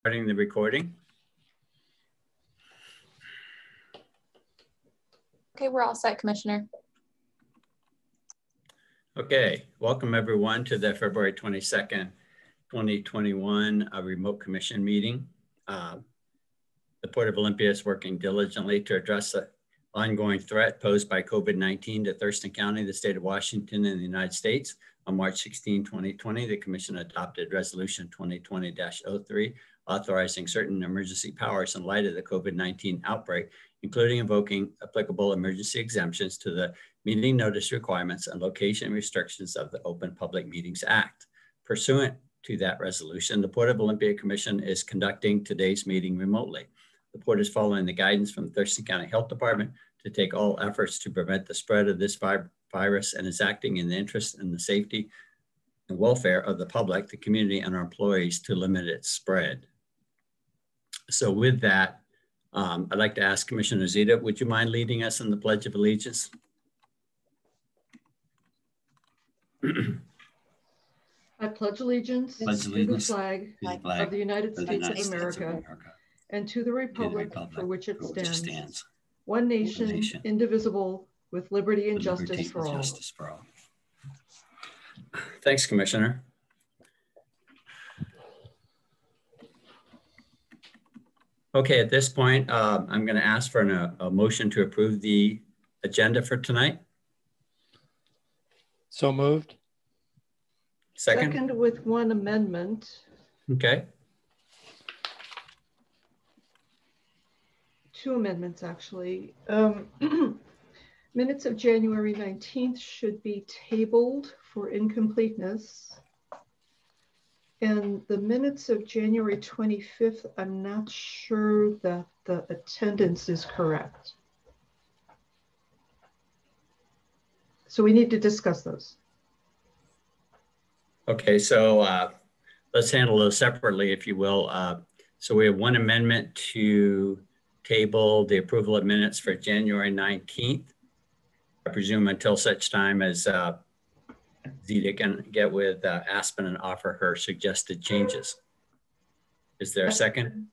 Starting the recording. Okay, we're all set, Commissioner. Okay, welcome everyone to the February 22nd, 2021 remote commission meeting. The Port of Olympia is working diligently to address the ongoing threat posed by COVID-19 to Thurston County, the state of Washington, and the United States. On March 16, 2020, the Commission adopted Resolution 2020-03, authorizing certain emergency powers in light of the COVID-19 outbreak, including invoking applicable emergency exemptions to the meeting notice requirements and location restrictions of the Open Public Meetings Act. Pursuant to that resolution, the Port of Olympia Commission is conducting today's meeting remotely. The Port is following the guidance from the Thurston County Health Department to take all efforts to prevent the spread of this virus and is acting in the interest and the safety and welfare of the public, the community, and our employees to limit its spread. So with that, I'd like to ask Commissioner Zita, would you mind leading us in the Pledge of Allegiance? I pledge allegiance to the flag of the United States of America and to the republic for which it stands, one nation, indivisible, with liberty and justice for all. Thanks, Commissioner. Okay, at this point, I'm going to ask for a motion to approve the agenda for tonight. So moved. Second with one amendment. Okay. Two amendments, actually. Minutes of January 19th should be tabled for incompleteness. And the minutes of January 25th, I'm not sure that the attendance is correct. So we need to discuss those. Okay, so let's handle those separately, if you will. So we have one amendment to table the approval of minutes for January 19th. I presume until such time as Zita can get with Aspen and offer her suggested changes. Is there a second?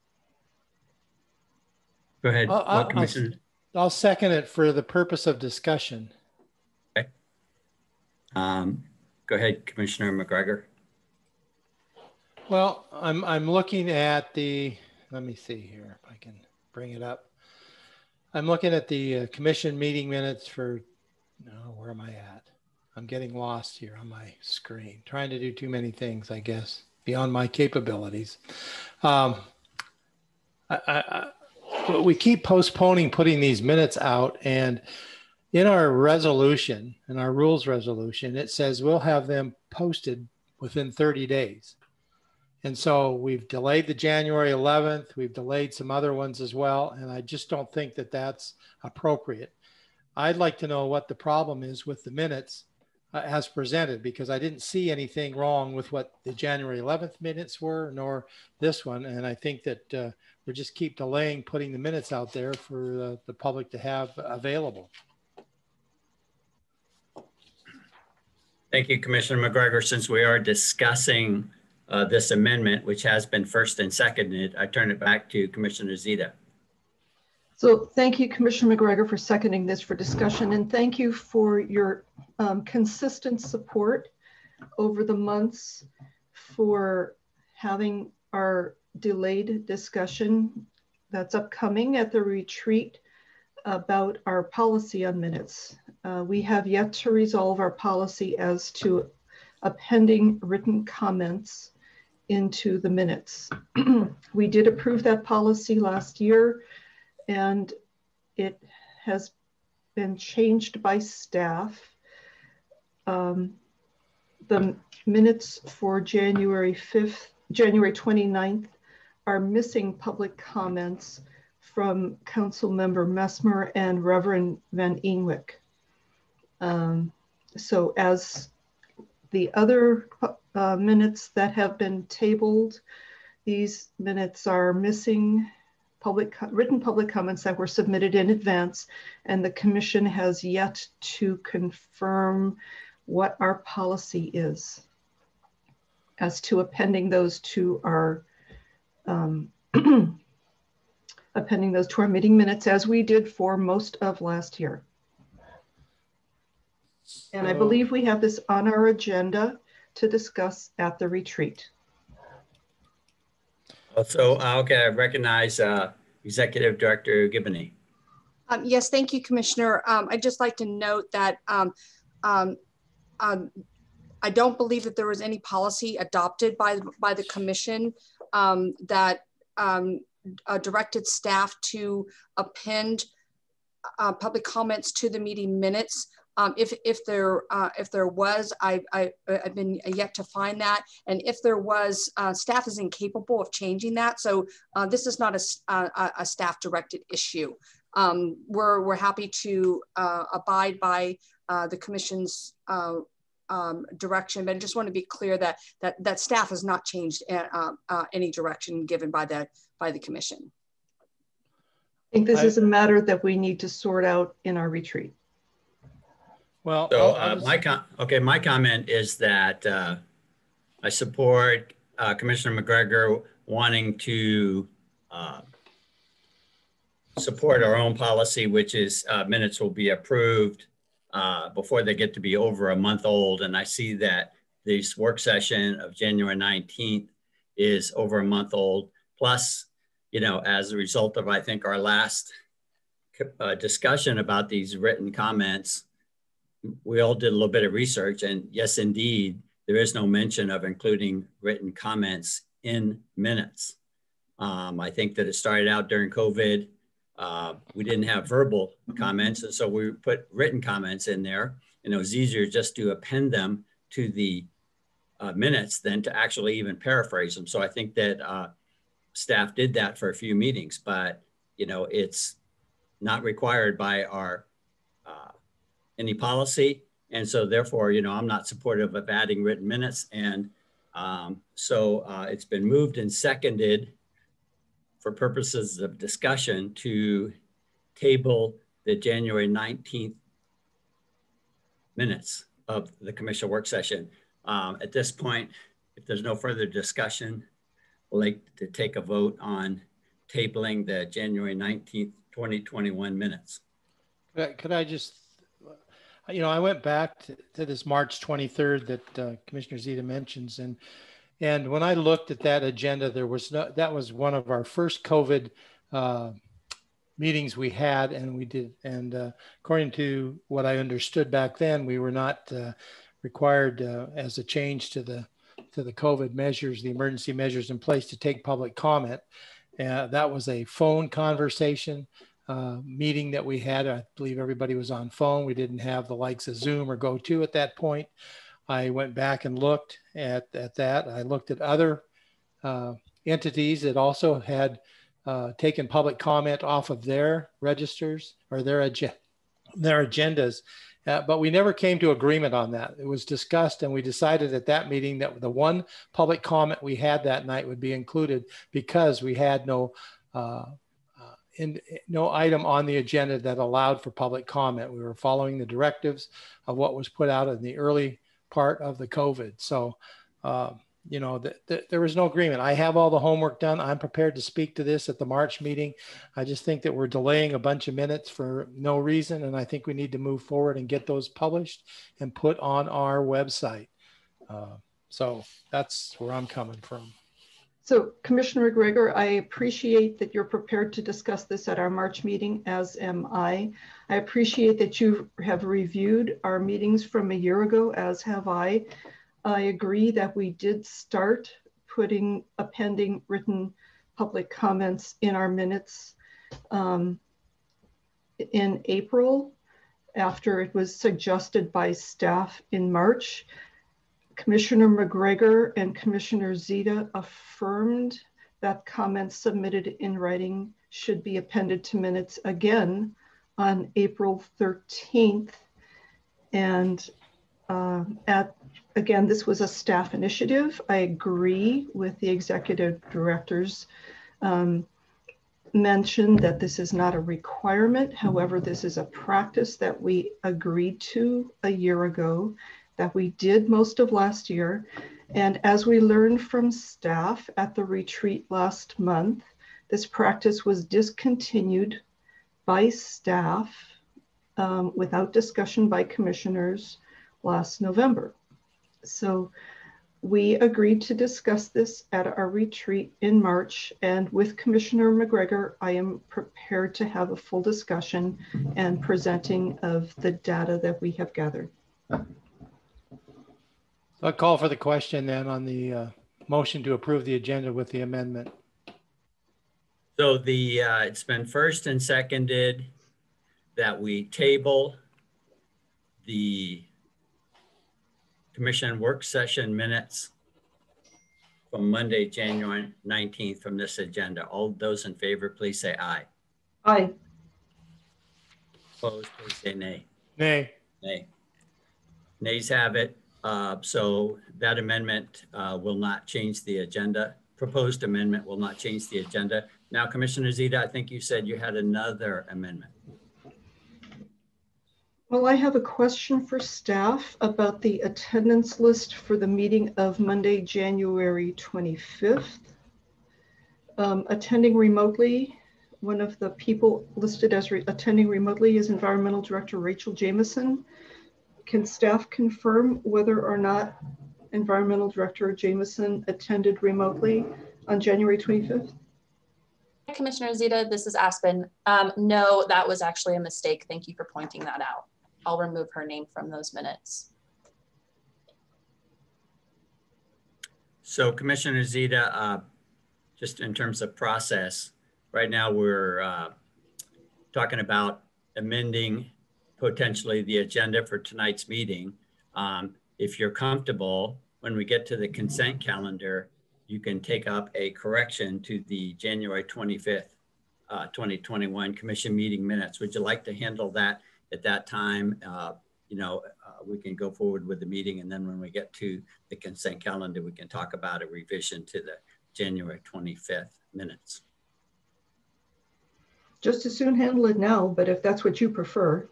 Go ahead. I'll second it for the purpose of discussion. Okay. Go ahead, Commissioner McGregor. Well, I'm looking at the, let me see here if I can bring it up. I'm looking at the commission meeting minutes for, no, where am I at? I'm getting lost here on my screen, trying to do too many things, I guess, beyond my capabilities. We keep postponing putting these minutes out, and in our resolution, in our rules resolution, it says we'll have them posted within 30 days. And so we've delayed the January 11th, we've delayed some other ones as well, and I just don't think that that's appropriate. I'd like to know what the problem is with the minutes as presented, because I didn't see anything wrong with what the January 11th minutes were, nor this one. And I think that we just keep delaying putting the minutes out there for the public to have available. Thank you, Commissioner McGregor. Since we are discussing this amendment, which has been first and seconded, I turn it back to Commissioner Zita. So thank you, Commissioner McGregor, for seconding this for discussion, and thank you for your consistent support over the months for having our delayed discussion that's upcoming at the retreat about our policy on minutes. We have yet to resolve our policy as to appending written comments into the minutes. We did approve that policy last year, and it has been changed by staff. The minutes for January 29th are missing public comments from Council Member Messmer and Reverend Van Eenwyk. So as the other minutes that have been tabled, these minutes are missing written public comments that were submitted in advance, and the commission has yet to confirm what our policy is as to appending those to our appending those to our meeting minutes as we did for most of last year. And I believe we have this on our agenda to discuss at the retreat. So, okay, I recognize Executive Director Gibney. Yes, thank you, Commissioner. I'd just like to note that I don't believe that there was any policy adopted by the Commission that directed staff to append public comments to the meeting minutes. If there was, I've been yet to find that, and if there was, staff is incapable of changing that. So this is not a staff-directed issue. We're happy to abide by the Commission's direction, but I just want to be clear that staff has not changed any direction given by the Commission. I think this is a matter that we need to sort out in our retreat. Well, so my comment is that I support Commissioner McGregor wanting to support our own policy, which is minutes will be approved before they get to be over a month old. And I see that this work session of January 19th is over a month old. Plus, you know, as a result of, I think, our last discussion about these written comments, we all did a little bit of research, and yes, indeed, there is no mention of including written comments in minutes. I think that it started out during COVID. We didn't have verbal comments, and so we put written comments in there, and it was easier just to append them to the minutes than to actually even paraphrase them. So I think that staff did that for a few meetings, but you know, it's not required by our any policy. And so therefore, you know, I'm not supportive of adding written minutes. And so it's been moved and seconded for purposes of discussion to table the January 19th minutes of the Commission work session. At this point, if there's no further discussion, we'd like to take a vote on tabling the January 19th, 2021 minutes. Could I just, you know, I went back to this March 23rd that Commissioner Zita mentions, and when I looked at that agenda, there was no, that was one of our first COVID meetings we had, and we did, and according to what I understood back then, we were not required as a change to the COVID measures, the emergency measures in place, to take public comment. That was a phone conversation meeting that we had. I believe everybody was on phone. We didn't have the likes of Zoom or GoTo at that point. I went back and looked at that. I looked at other entities that also had taken public comment off of their registers or their agendas, but we never came to agreement on that. It was discussed, and we decided at that meeting that the one public comment we had that night would be included because we had no item on the agenda that allowed for public comment. We were following the directives of what was put out in the early part of the COVID. So, you know, there was no agreement. I have all the homework done. I'm prepared to speak to this at the March meeting. I just think that we're delaying a bunch of minutes for no reason. And I think we need to move forward and get those published and put on our website. So that's where I'm coming from. So Commissioner McGregor, I appreciate that you're prepared to discuss this at our March meeting, as am I. I appreciate that you have reviewed our meetings from a year ago, as have I. I agree that we did start appending written public comments in our minutes in April, after it was suggested by staff in March. Commissioner McGregor and Commissioner Zita affirmed that comments submitted in writing should be appended to minutes again on April 13th. And again, this was a staff initiative. I agree with the executive director's mention that this is not a requirement. However, this is a practice that we agreed to a year ago, that we did most of last year. And as we learned from staff at the retreat last month, this practice was discontinued by staff without discussion by commissioners last November. So we agreed to discuss this at our retreat in March, and with Commissioner McGregor, I am prepared to have a full discussion and presenting of the data that we have gathered. I'll call for the question then on the motion to approve the agenda with the amendment. So it's been first and seconded that we table the commission work session minutes from Monday, January 19th from this agenda. All those in favor, please say aye. Aye. Opposed, please say nay. Nay. Nay. Nays have it. So that amendment will not change the agenda. Proposed amendment will not change the agenda. Now, Commissioner Zita, I think you said you had another amendment. Well, I have a question for staff about the attendance list for the meeting of Monday, January 25th. Attending remotely, one of the people listed as attending remotely is Environmental Director Rachel Jameson. Can staff confirm whether or not Environmental Director Jameson attended remotely on January 25th? Commissioner Zita, this is Aspen. No, that was actually a mistake. Thank you for pointing that out. I'll remove her name from those minutes. So Commissioner Zita, just in terms of process, right now we're talking about amending potentially the agenda for tonight's meeting. If you're comfortable, when we get to the consent calendar, you can take up a correction to the January 25th, 2021 commission meeting minutes. Would you like to handle that at that time? We can go forward with the meeting, and then when we get to the consent calendar, we can talk about a revision to the January 25th minutes. Just as soon handle it now, but if that's what you prefer.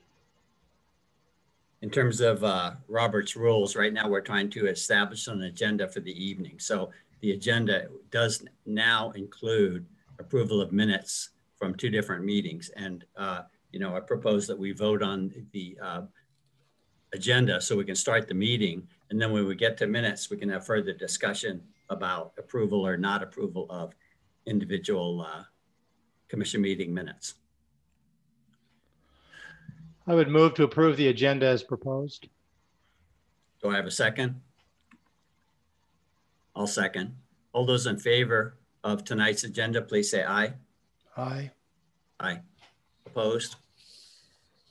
In terms of Robert's rules, right now we're trying to establish an agenda for the evening. So the agenda does now include approval of minutes from 2 different meetings. And, I propose that we vote on the agenda so we can start the meeting. And then when we get to minutes, we can have further discussion about approval or not approval of individual commission meeting minutes. I would move to approve the agenda as proposed. Do I have a second? I'll second. All those in favor of tonight's agenda, please say aye. Aye. Aye. Opposed?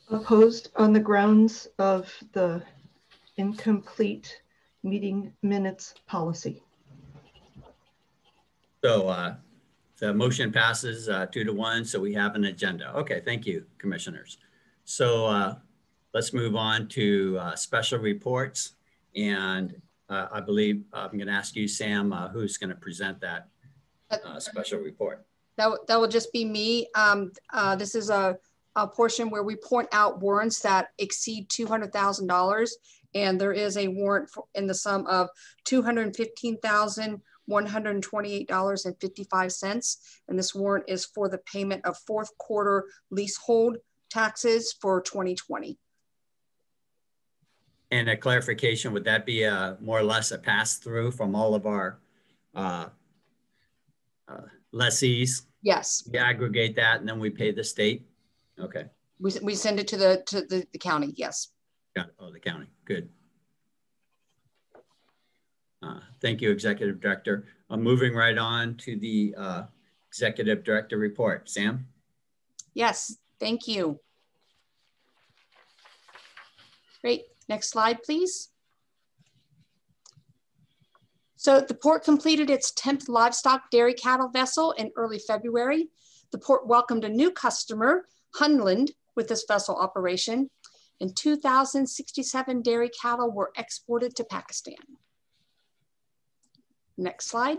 Opposed on the grounds of the incomplete meeting minutes policy. So the motion passes 2-1, so we have an agenda. Okay, thank you, commissioners. So let's move on to special reports. And I believe I'm going to ask you, Sam, who's going to present that special report. That will just be me. This is a portion where we point out warrants that exceed $200,000. And there is a warrant in the sum of $215,128.55. And this warrant is for the payment of 4th quarter leasehold taxes for 2020. And a clarification, would that be more or less a pass-through from all of our lessees? Yes. We aggregate that and then we pay the state? Okay. We send it to the county, yes. Got it. Oh, the county, good. Thank you, Executive Director. I'm moving right on to the Executive Director report. Sam? Yes, thank you. Great, next slide, please. So the port completed its 10th livestock dairy cattle vessel in early February. The port welcomed a new customer, Hunland, with this vessel operation, and 2,067 dairy cattle were exported to Pakistan. Next slide.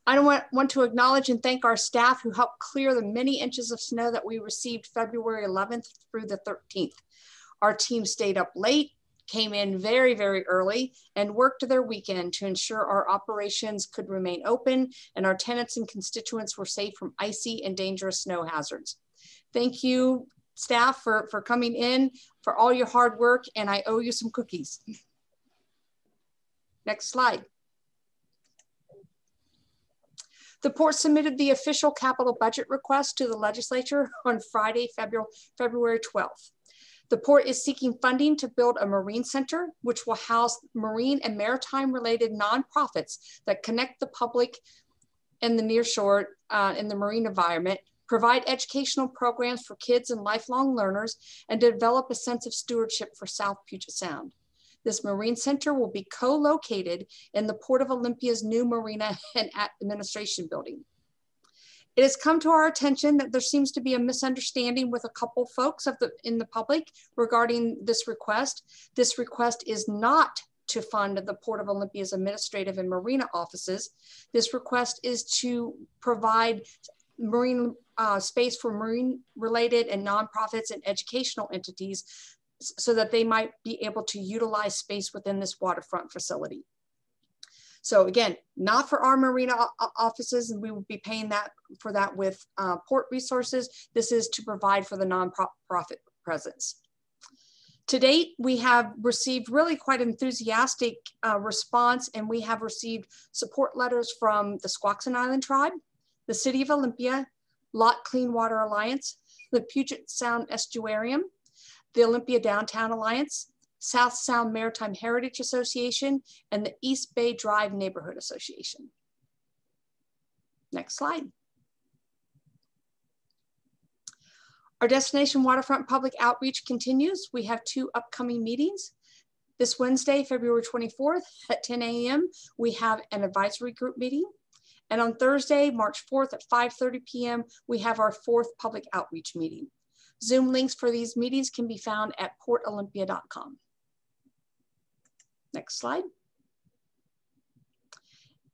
I want to acknowledge and thank our staff who helped clear the many inches of snow that we received February 11th through the 13th. Our team stayed up late, came in very, very early and worked their weekend to ensure our operations could remain open and our tenants and constituents were safe from icy and dangerous snow hazards. Thank you, staff, for coming in, for all your hard work, and I owe you some cookies. Next slide. The Port submitted the official capital budget request to the legislature on Friday, February 12th. The Port is seeking funding to build a marine center, which will house marine and maritime related nonprofits that connect the public and the nearshore in the marine environment, provide educational programs for kids and lifelong learners, and develop a sense of stewardship for South Puget Sound. This marine center will be co-located in the Port of Olympia's new Marina and Administration building. It has come to our attention that there seems to be a misunderstanding with a couple folks in the public regarding this request. This request is not to fund the Port of Olympia's administrative and marina offices. This request is to provide marine space for marine related and nonprofits and educational entities so that they might be able to utilize space within this waterfront facility. So again, not for our marina offices, and we will be paying for that with port resources. This is to provide for the nonprofit presence. To date, we have received really quite enthusiastic response, and we have received support letters from the Squaxin Island Tribe, the City of Olympia, Lot Clean Water Alliance, the Puget Sound Estuarium, the Olympia Downtown Alliance, South Sound Maritime Heritage Association, and the East Bay Drive Neighborhood Association. Next slide. Our Destination Waterfront public outreach continues. We have 2 upcoming meetings. This Wednesday, February 24th at 10 a.m., we have an advisory group meeting. And on Thursday, March 4th at 5:30 p.m., we have our 4th public outreach meeting. Zoom links for these meetings can be found at portolympia.com. Next slide.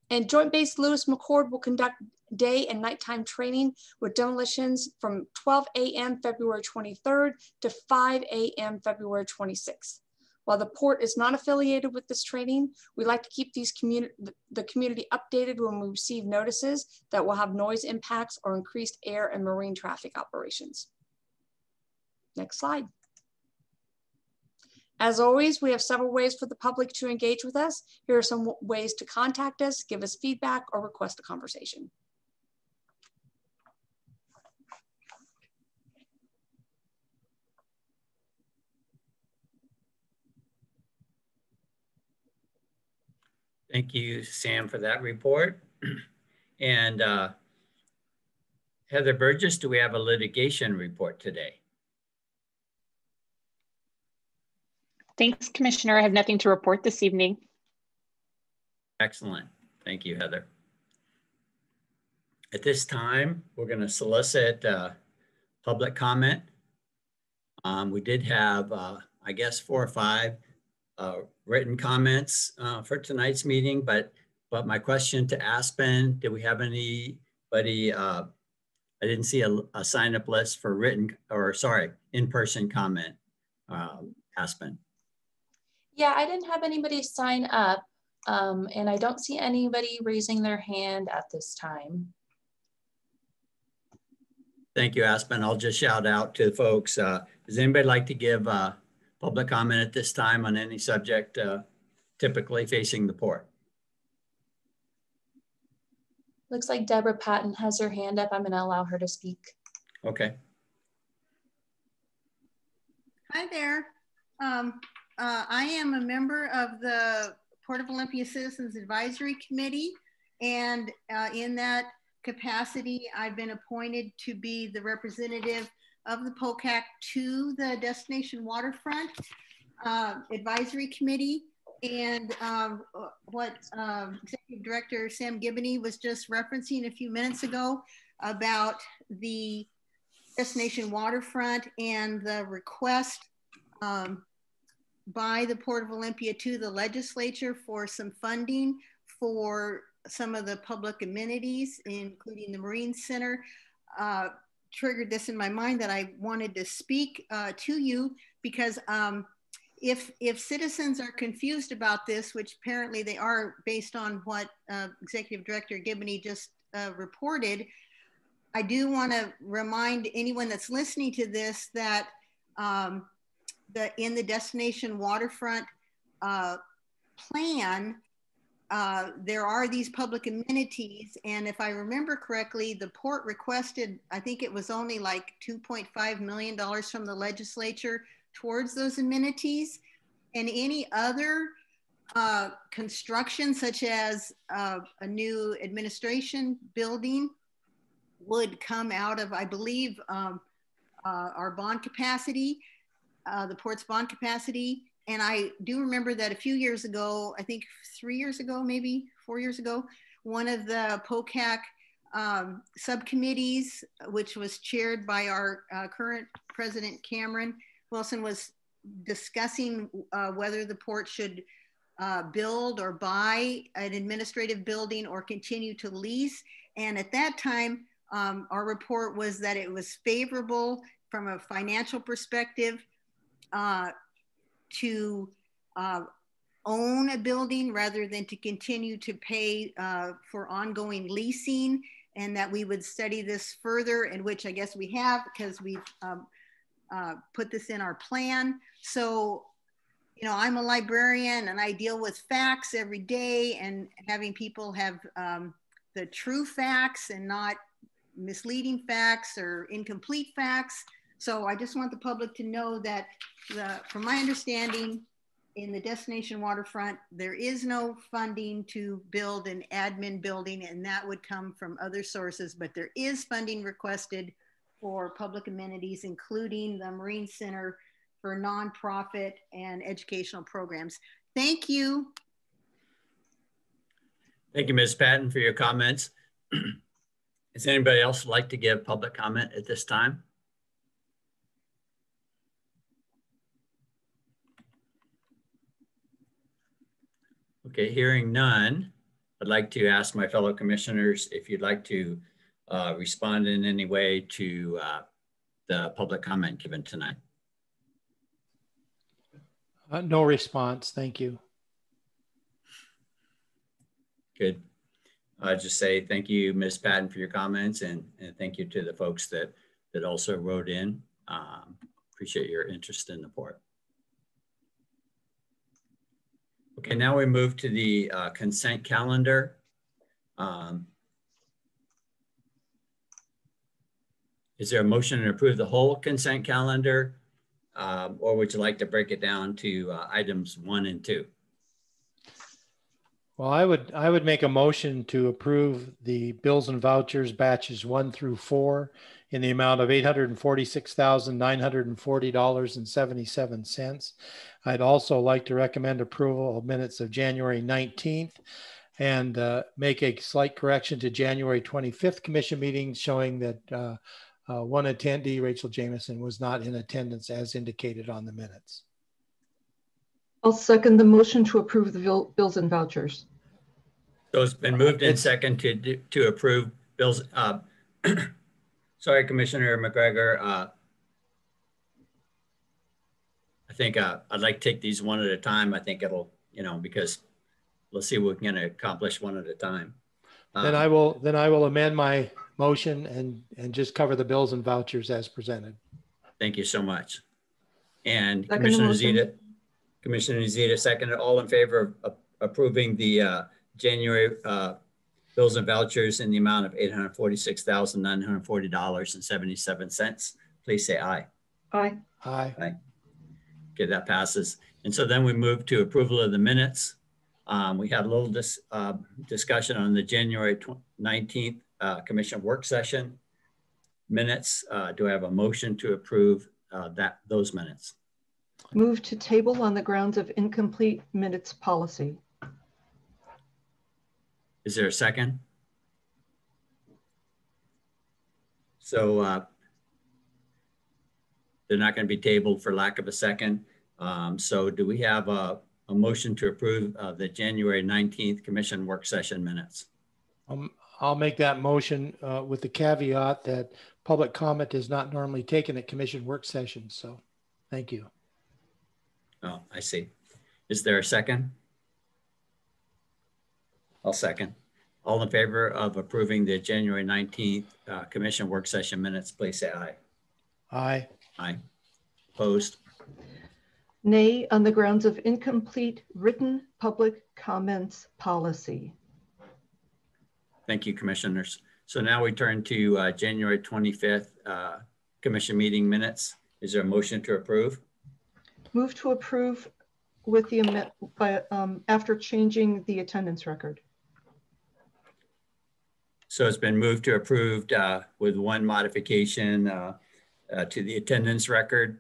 And Joint Base Lewis McChord will conduct day and nighttime training with demolitions from 12 a.m. February 23rd to 5 a.m. February 26th. While the Port is not affiliated with this training, we like to keep the community updated when we receive notices that will have noise impacts or increased air and marine traffic operations. Next slide. As always, we have several ways for the public to engage with us. Here are some ways to contact us, give us feedback, or request a conversation. Thank you, Sam, for that report. And Heather Burgess, do we have a litigation report today? Thanks, Commissioner. I have nothing to report this evening. Excellent. Thank you, Heather. At this time, we're going to solicit public comment. We did have, I guess, 4 or 5 written comments for tonight's meeting, but my question to Aspen, did we have anybody, I didn't see a sign up list for written, or sorry, in-person comment, Aspen. Yeah, I didn't have anybody sign up, and I don't see anybody raising their hand at this time. Thank you, Aspen. I'll just shout out to folks. Does anybody like to give public comment at this time on any subject typically facing the Port? Looks like Deborah Patton has her hand up. I'm going to allow her to speak. Okay. Hi there. I am a member of the Port of Olympia Citizens Advisory Committee, and in that capacity, I've been appointed to be the representative of the POCAC to the Destination Waterfront Advisory Committee. And what Executive Director Sam Gibney was just referencing a few minutes ago about the Destination Waterfront and the request by the Port of Olympia to the legislature for some funding for some of the public amenities, including the Marine Center, triggered this in my mind that I wanted to speak to you because if citizens are confused about this, which apparently they are based on what Executive Director Gibney just reported, I do want to remind anyone that's listening to this that in the destination waterfront plan, there are these public amenities. And if I remember correctly, the port requested, I think it was only like $2.5 million from the legislature towards those amenities. And any other construction, such as a new administration building, would come out of, I believe, our bond capacity, the port's bond capacity. And I do remember that a few years ago, I think 3 years ago, maybe 4 years ago, one of the POCAC subcommittees, which was chaired by our current president, Cameron Wilson, was discussing whether the port should build or buy an administrative building or continue to lease. And at that time, our report was that it was favorable from a financial perspective to own a building rather than to continue to pay for ongoing leasing, and that we would study this further, in which I guess we have, because we've put this in our plan. So, you know, I'm a librarian and I deal with facts every day, and having people have the true facts and not misleading facts or incomplete facts. So I just want the public to know that from my understanding, in the destination waterfront, there is no funding to build an admin building, and that would come from other sources, but there is funding requested for public amenities, including the Marine Center for nonprofit and educational programs. Thank you. Thank you, Ms. Patton, for your comments. Does anybody else like to give public comment at this time? Okay, hearing none, I'd like to ask my fellow commissioners if you'd like to respond in any way to the public comment given tonight. No response, thank you. Good. Just say thank you, Ms. Patton, for your comments, and thank you to the folks that also wrote in. Appreciate your interest in the port. Okay, now we move to the consent calendar. Is there a motion to approve the whole consent calendar, or would you like to break it down to items 1 and 2? Well, I would make a motion to approve the bills and vouchers batches 1 through 4 in the amount of $846,940.77. I'd also like to recommend approval of minutes of January 19th and make a slight correction to January 25th commission meeting, showing that one attendee, Rachel Jameson, was not in attendance as indicated on the minutes. I'll second the motion to approve the bills and vouchers. So it's been moved in second to approve bills. Sorry, Commissioner McGregor. I think I'd like to take these one at a time. I think it'll, because let's see what we can accomplish one at a time. Then I will amend my motion and just cover the bills and vouchers as presented. Thank you so much. And Second Commissioner Zita seconded. All in favor of approving the January bills and vouchers in the amount of $846,940.77. Please say aye. Aye. Aye. Aye. Okay, that passes. And so then we move to approval of the minutes. We had a little discussion on the January 19th commission work session minutes. Do I have a motion to approve those minutes? Move to table on the grounds of incomplete minutes policy. Is there a second? So they're not going to be tabled for lack of a second. So do we have a motion to approve the January 19th commission work session minutes? I'll make that motion with the caveat that public comment is not normally taken at commission work sessions. So thank you. Oh, I see. Is there a second? I'll second. All in favor of approving the January 19th commission work session minutes, please say aye. Aye. Aye. Opposed? Nay, on the grounds of incomplete written public comments policy. Thank you, commissioners. So now we turn to January 25th commission meeting minutes. Is there a motion to approve? Move to approve with the after changing the attendance record. So it's been moved to approved with one modification to the attendance record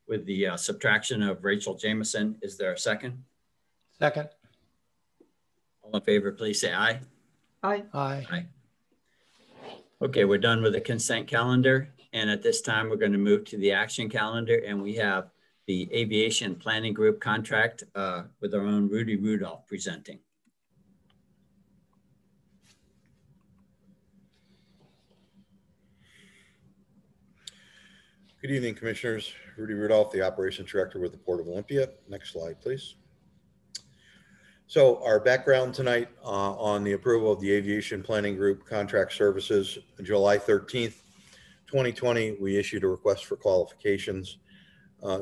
with the subtraction of Rachel Jameson. Is there a second? Second. All in favor, please say aye. Aye. Aye. Aye. Okay, we're done with the consent calendar. And at this time, we're going to move to the action calendar. And we have the Aviation Planning Group contract with our own Rudy Rudolph presenting. Good evening, Commissioners. Rudy Rudolph, the Operations Director with the Port of Olympia. Next slide, please. So our background tonight on the approval of the Aviation Planning Group contract services, July 13th, 2020, we issued a request for qualifications.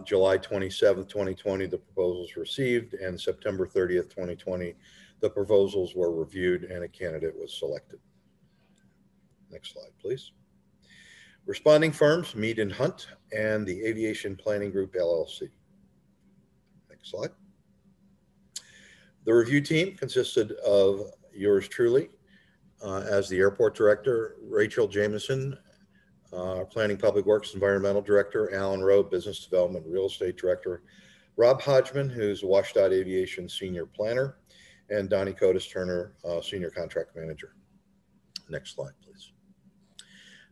July 27th, 2020, the proposals received, and September 30th, 2020, the proposals were reviewed and a candidate was selected. Next slide, please. Responding firms, Mead and Hunt, and the Aviation Planning Group, LLC. Next slide. The review team consisted of yours truly as the airport director, Rachel Jameson, Planning Public Works Environmental Director, Alan Rowe, Business Development Real Estate Director, Rob Hodgman, who's WashDOT Aviation Senior Planner, and Donnie Cotis Turner, Senior Contract Manager. Next slide, please.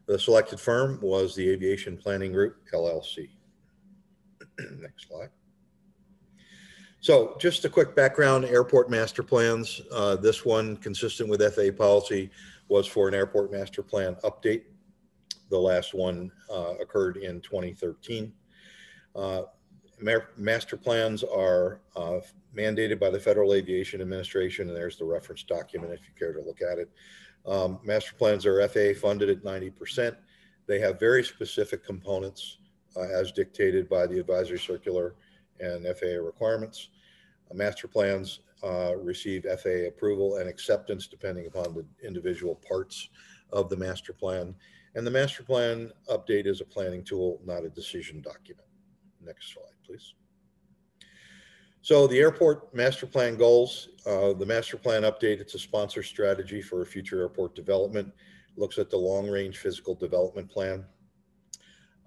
The selected firm was the Aviation Planning Group, LLC. Next slide. So just a quick background, airport master plans. This one, consistent with FAA policy, was for an airport master plan update. The last one occurred in 2013. Master plans are mandated by the Federal Aviation Administration, and there's the reference document if you care to look at it. Master plans are FAA funded at 90%. They have very specific components as dictated by the advisory circular and FAA requirements. Master plans receive FAA approval and acceptance depending upon the individual parts of the master plan. And the master plan update is a planning tool, not a decision document. Next slide, please. So the airport master plan goals, the master plan update, it's a sponsor strategy for future airport development. It looks at the long range physical development plan.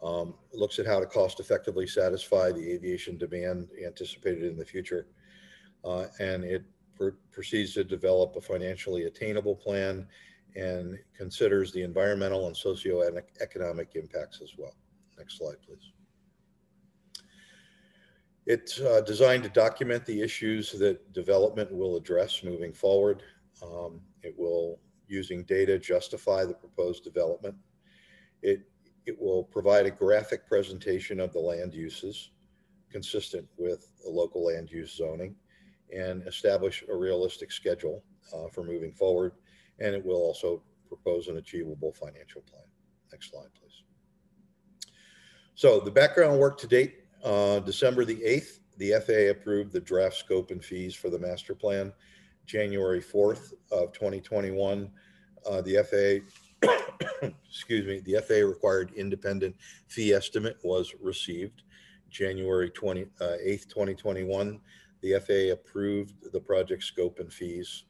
It looks at how to cost effectively satisfy the aviation demand anticipated in the future. And it proceeds to develop a financially attainable plan and considers the environmental and socioeconomic impacts as well. Next slide, please. It's designed to document the issues that development will address moving forward. It will, using data, justify the proposed development. It will provide a graphic presentation of the land uses consistent with the local land use zoning and establish a realistic schedule for moving forward. And it will also propose an achievable financial plan. Next slide, please. So the background work to date, December the 8th, the FAA approved the draft scope and fees for the master plan. January 4th of 2021, the FAA, excuse me, the FAA required independent fee estimate was received. January 8th, 2021, the FAA approved the project scope and fees,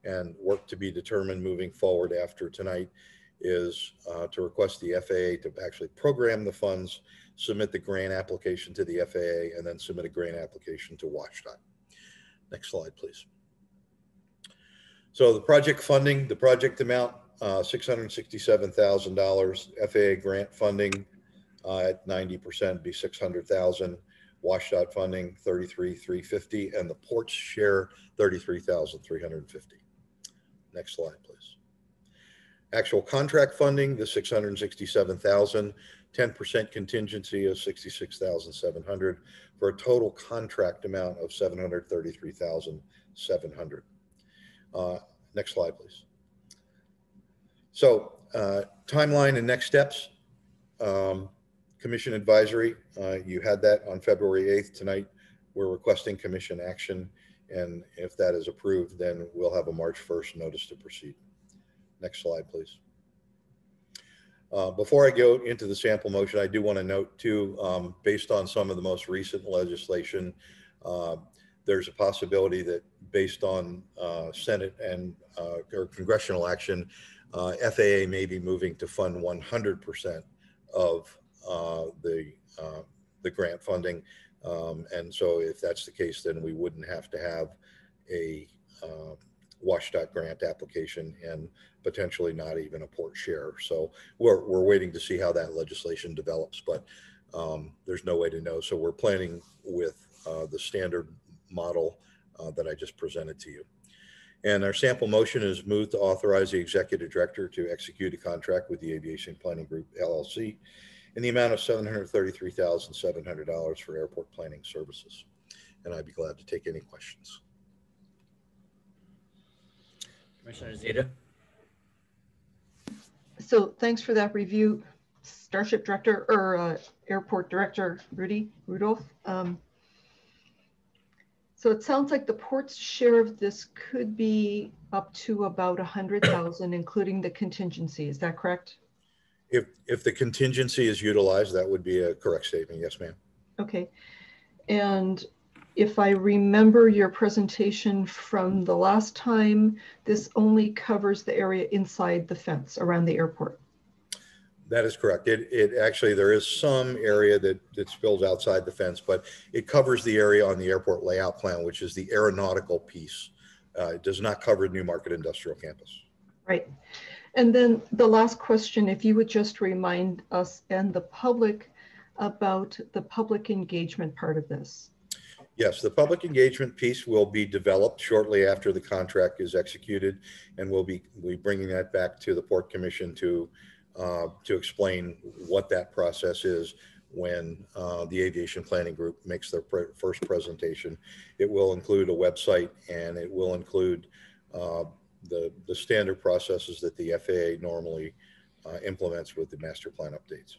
and work to be determined moving forward after tonight is to request the FAA to actually program the funds, submit the grant application to the FAA, and then submit a grant application to WashDOT. Next slide, please. So the project funding, the project amount, $667,000. FAA grant funding at 90% be $600,000. WashDOT funding $33,350, and the port's share $33,350. Next slide, please. Actual contract funding, the 667,000, 10% contingency of 66,700 for a total contract amount of 733,700. Next slide, please. So timeline and next steps. Commission advisory, you had that on February 8th. Tonight, we're requesting commission action. And if that is approved, then we'll have a March 1st notice to proceed. Next slide, please. Before I go into the sample motion, I do want to note too, based on some of the most recent legislation, there's a possibility that based on Senate and or congressional action, FAA may be moving to fund 100% of the grant funding. And so if that's the case, then we wouldn't have to have a WSDOT grant application and potentially not even a port share. So we're waiting to see how that legislation develops, but there's no way to know. So we're planning with the standard model that I just presented to you. And our sample motion is moved to authorize the executive director to execute a contract with the Aviation Planning Group, LLC, in the amount of $733,700 for airport planning services. And I'd be glad to take any questions. Commissioner Zita. So thanks for that review, Starship Director or Airport Director Rudolph. So it sounds like the port's share of this could be up to about 100,000, including the contingency. Is that correct? If the contingency is utilized, that would be a correct statement. Yes, ma'am. Okay. And if I remember your presentation from the last time, this only covers the area inside the fence around the airport. That is correct. It actually, there is some area that spills outside the fence, but it covers the area on the airport layout plan, which is the aeronautical piece. It does not cover Newmarket Industrial Campus. Right. And then the last question, if you would just remind us and the public about the public engagement part of this. Yes, the public engagement piece will be developed shortly after the contract is executed, and we'll be bringing that back to the Port Commission to explain what that process is when the Aviation Planning Group makes their first presentation. It will include a website, and it will include the standard processes that the FAA normally implements with the master plan updates.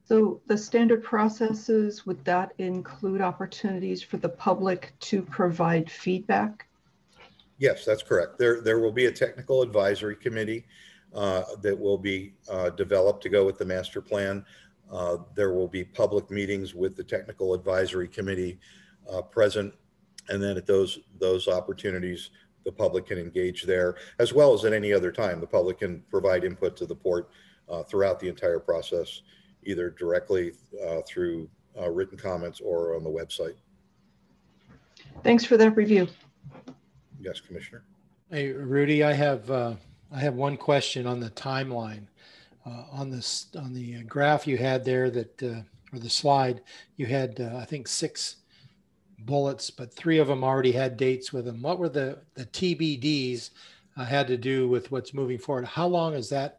So the standard processes, would that include opportunities for the public to provide feedback? Yes, that's correct. There will be a technical advisory committee that will be developed to go with the master plan. There will be public meetings with the technical advisory committee present. And then at those opportunities, the public can engage there, as well as at any other time. The public can provide input to the port throughout the entire process, either directly through written comments or on the website. Thanks for that review. Yes, Commissioner. Hey, Rudy, I have one question on the timeline. On the graph you had there that, or the slide, you had, I think 6 bullets, but 3 of them already had dates with them. What were the TBDs had to do with what's moving forward? How long is that?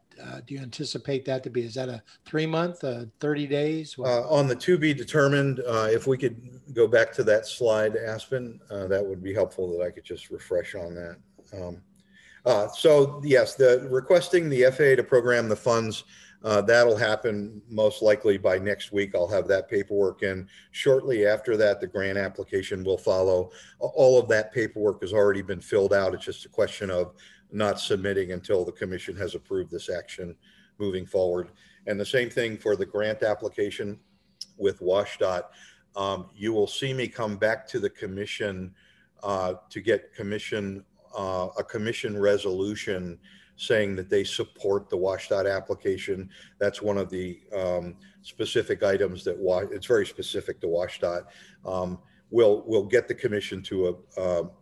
Do you anticipate that to be? Is that a 3-month, 30 days? On the to be determined, if we could go back to that slide, Aspen, that would be helpful that I could just refresh on that. So yes, the requesting the FAA to program the funds, that'll happen most likely by next week. I'll have that paperwork in. Shortly after that, the grant application will follow. All of that paperwork has already been filled out. It's just a question of not submitting until the commission has approved this action moving forward. And the same thing for the grant application with WSDOT. You will see me come back to the commission to get a commission resolution saying that they support the WSDOT application. That's one of the specific items that it's very specific to WSDOT. We'll get the commission to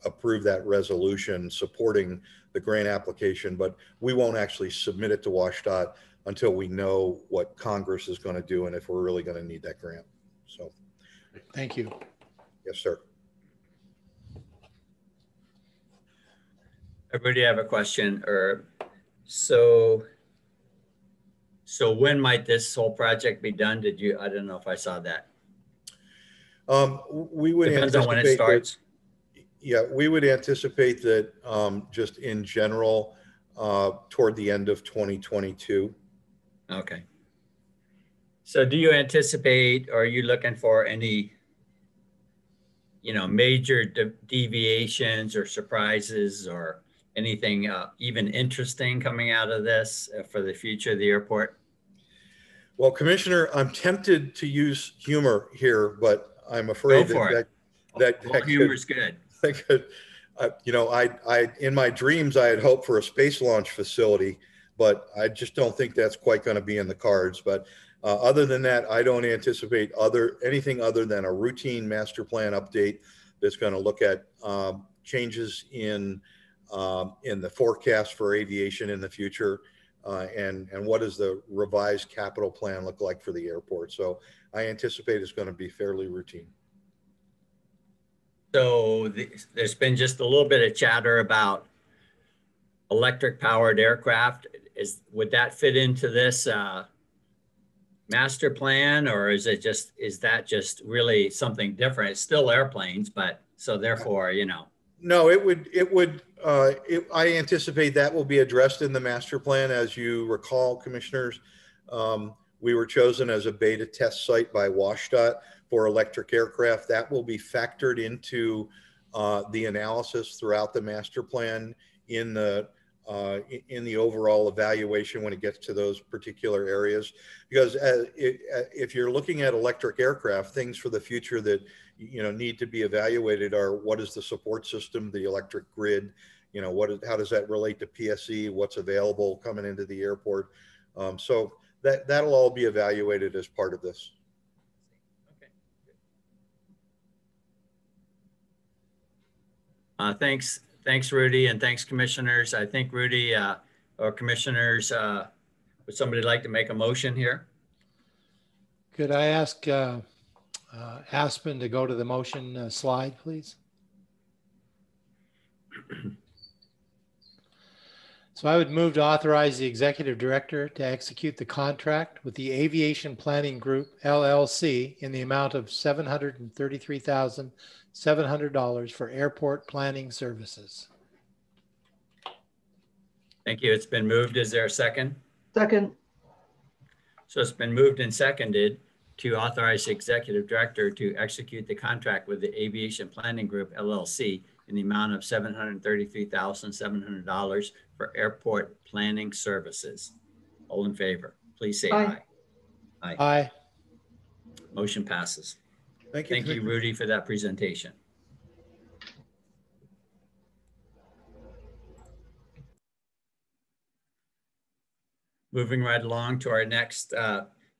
approve that resolution supporting the grant application, but we won't actually submit it to WSDOT until we know what Congress is going to do and if we're really going to need that grant. So, thank you. Yes, sir. Everybody have a question or So when might this whole project be done? I don't know if I saw that. We would Depends on when it anticipate starts. Yeah, we would anticipate that just in general toward the end of 2022. Okay. So do you anticipate, or are you looking for any, major deviations or surprises or anything even interesting coming out of this for the future of the airport? Well, Commissioner, I'm tempted to use humor here, but I'm afraid that humor is good. In my dreams, I had hoped for a space launch facility, but I just don't think that's quite going to be in the cards. But other than that, I don't anticipate anything other than a routine master plan update that's going to look at changes in the forecast for aviation in the future, and what does the revised capital plan look like for the airport. So I anticipate it's going to be fairly routine. So there's been just a little bit of chatter about electric powered aircraft. Would that fit into this master plan, or is that just really something different? It's still airplanes, but so therefore, No, it would. I anticipate that will be addressed in the master plan. As you recall, commissioners, we were chosen as a beta test site by WashDOT for electric aircraft. That will be factored into the analysis throughout the master plan in the overall evaluation when it gets to those particular areas. Because if you're looking at electric aircraft, things for the future that need to be evaluated are: what is the support system, the electric grid, how does that relate to PSE, what's available coming into the airport. So that'll all be evaluated as part of this. Okay. Thanks, Rudy, and thanks, commissioners. I think Rudy or commissioners, would somebody like to make a motion here? Could I ask Aspen to go to the motion slide, please? So I would move to authorize the executive director to execute the contract with the Aviation Planning Group, LLC, in the amount of $733,700 for airport planning services. Thank you. It's been moved. Is there a second? Second. So it's been moved and seconded to authorize the executive director to execute the contract with the Aviation Planning Group, LLC, in the amount of $733,700 for airport planning services. All in favor, please say aye. Aye. Aye. Motion passes. Thank you. Thank you, Rudy, for that presentation. Moving right along to our next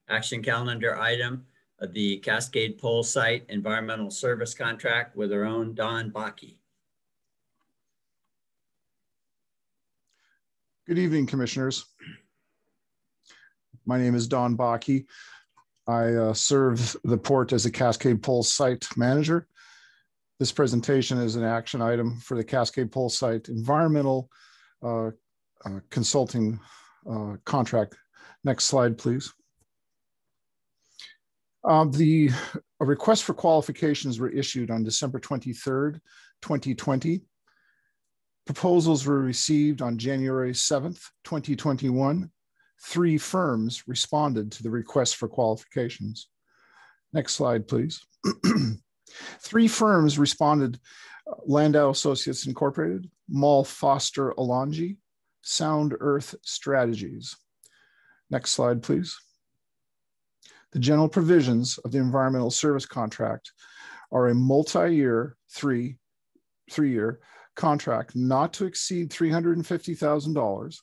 action calendar item, the Cascade Pole Site Environmental Service Contract with our own Don Bakke. Good evening, commissioners. My name is Don Bakke. I serve the port as a Cascade Pole Site Manager. This presentation is an action item for the Cascade Pole Site Environmental Consulting contract. Next slide, please. The request for qualifications were issued on December 23rd, 2020. Proposals were received on January 7th, 2021. 3 firms responded to the request for qualifications. Next slide, please. 3 firms responded: Landau Associates Incorporated, Mall Foster Alonji, Sound Earth Strategies. Next slide, please. The general provisions of the environmental service contract are a multi-year, three-year contract not to exceed $350,000.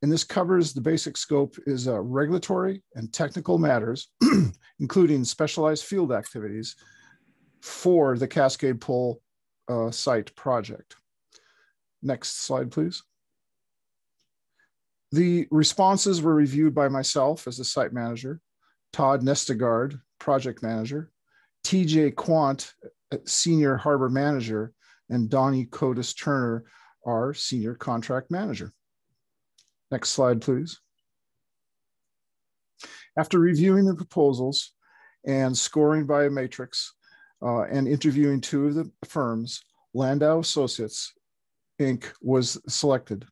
And this covers the basic scope is regulatory and technical matters, including specialized field activities for the Cascade Pole site project. Next slide, please. The responses were reviewed by myself as the site manager, Todd Nestegard, project manager, TJ Quant, senior harbor manager, and Donnie Cotis Turner, our senior contract manager. Next slide, please. After reviewing the proposals and scoring by a matrix and interviewing 2 of the firms, Landau Associates, Inc. was selected.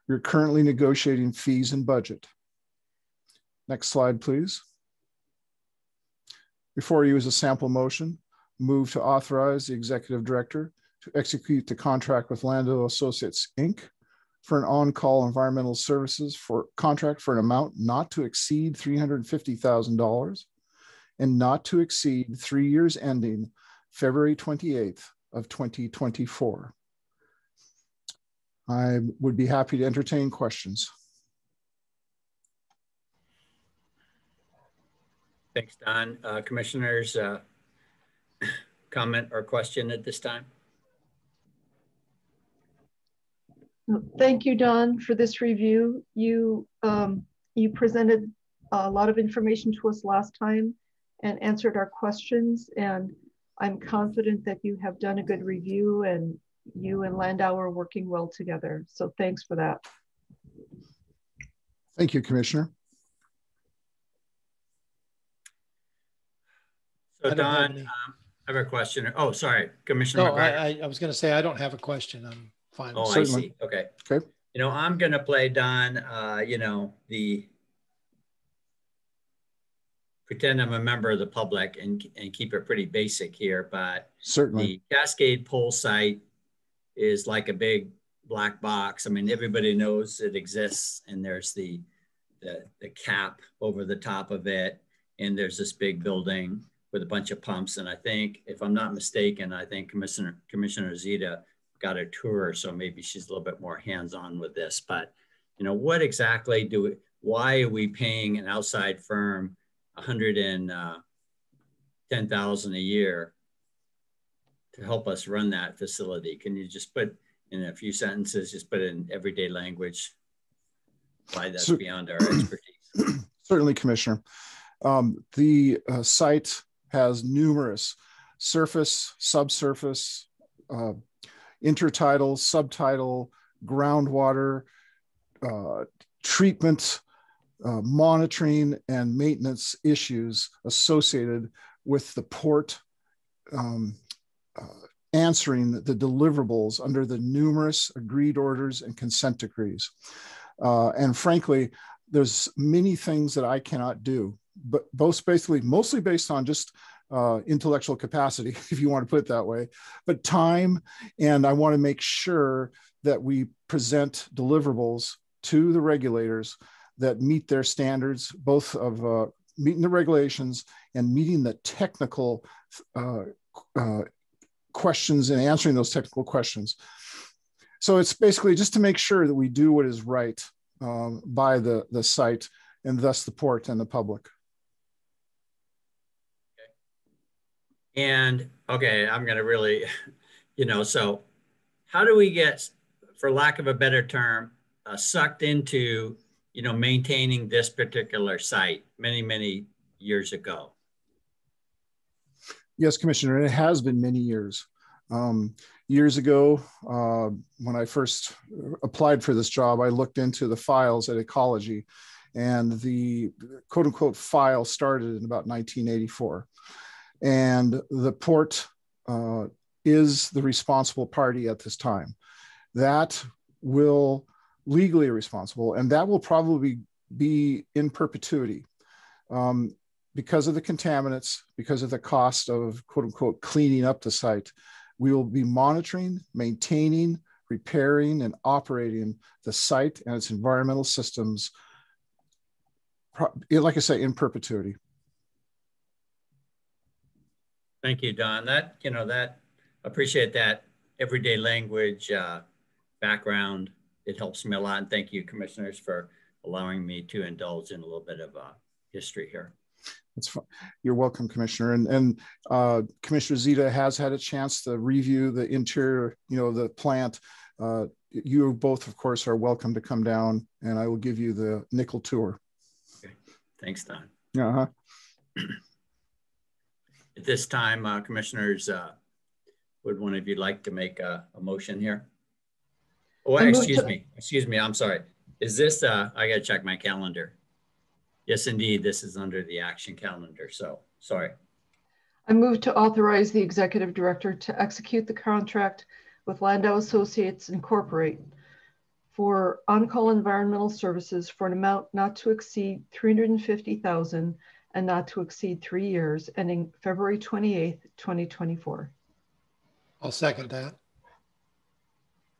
We're currently negotiating fees and budget. Next slide, please. Before you is a sample motion. Move to authorize the executive director to execute the contract with Landau Associates, Inc. for an on-call environmental services contract for an amount not to exceed $350,000 and not to exceed 3 years ending February 28th of 2024. I would be happy to entertain questions. Thanks, Don. Commissioners, comment or question at this time? Thank you, Don, for this review. You presented a lot of information to us last time and answered our questions, and I'm confident that you have done a good review and you and Landau are working well together. So thanks for that. Thank you, Commissioner. So Don, I have a question. Oh, sorry, Commissioner. No, I was going to say I don't have a question. I'm fine. Oh, Certainly. I see. Okay. Okay. You know, I'm going to play, Don, you know, pretend I'm a member of the public and keep it pretty basic here, but certainly the Cascade Pole site is like a big black box. I mean, everybody knows it exists, and there's the cap over the top of it, and there's this big building with a bunch of pumps. And I think, if I'm not mistaken, I think Commissioner Zita got a tour, so maybe she's a little bit more hands-on with this. But you know, what exactly why are we paying an outside firm $110,000 a year to help us run that facility? Can you just put in a few sentences, just put it in everyday language why that's beyond our expertise? Certainly, Commissioner. The site has numerous surface, subsurface, intertidal, subtidal, groundwater, treatment, monitoring and maintenance issues associated with the port answering the deliverables under the numerous agreed orders and consent decrees. And frankly, there's many things that I cannot do, but mostly based on just intellectual capacity, if you want to put it that way, but time. And I want to make sure that we present deliverables to the regulators that meet their standards, both of meeting the regulations and meeting the technical questions and answering those technical questions. So it's basically just to make sure that we do what is right by the site and thus the port and the public. Okay. And okay, I'm going to really, you know, so how do we get, for lack of a better term, sucked into, you know, maintaining this particular site many, many years ago? Yes, Commissioner, it has been many years. Years ago, when I first applied for this job, I looked into the files at Ecology, and the quote unquote file started in about 1984. And the port is the responsible party at this time. That will legally responsible, and that will probably be in perpetuity because of the contaminants, because of the cost of quote unquote cleaning up the site. We will be monitoring, maintaining, repairing, and operating the site and its environmental systems, like I say, in perpetuity. Thank you, Don. That, you know, that appreciate that everyday language background. It helps me a lot. And thank you, commissioners, for allowing me to indulge in a little bit of history here. That's fine. You're welcome, Commissioner. And Commissioner Zita has had a chance to review the interior, you know, the plant. You both, of course, are welcome to come down, and I will give you the nickel tour. Okay. Thanks, Don. Uh-huh. At this time, commissioners, would one of you like to make a motion here? Oh, excuse me. I'm sorry. Is this, I gotta check my calendar. Yes, indeed, this is under the action calendar, so sorry. I move to authorize the executive director to execute the contract with Landau Associates Incorporate for on-call environmental services for an amount not to exceed $350,000 and not to exceed 3 years, ending February 28th, 2024. I'll second that.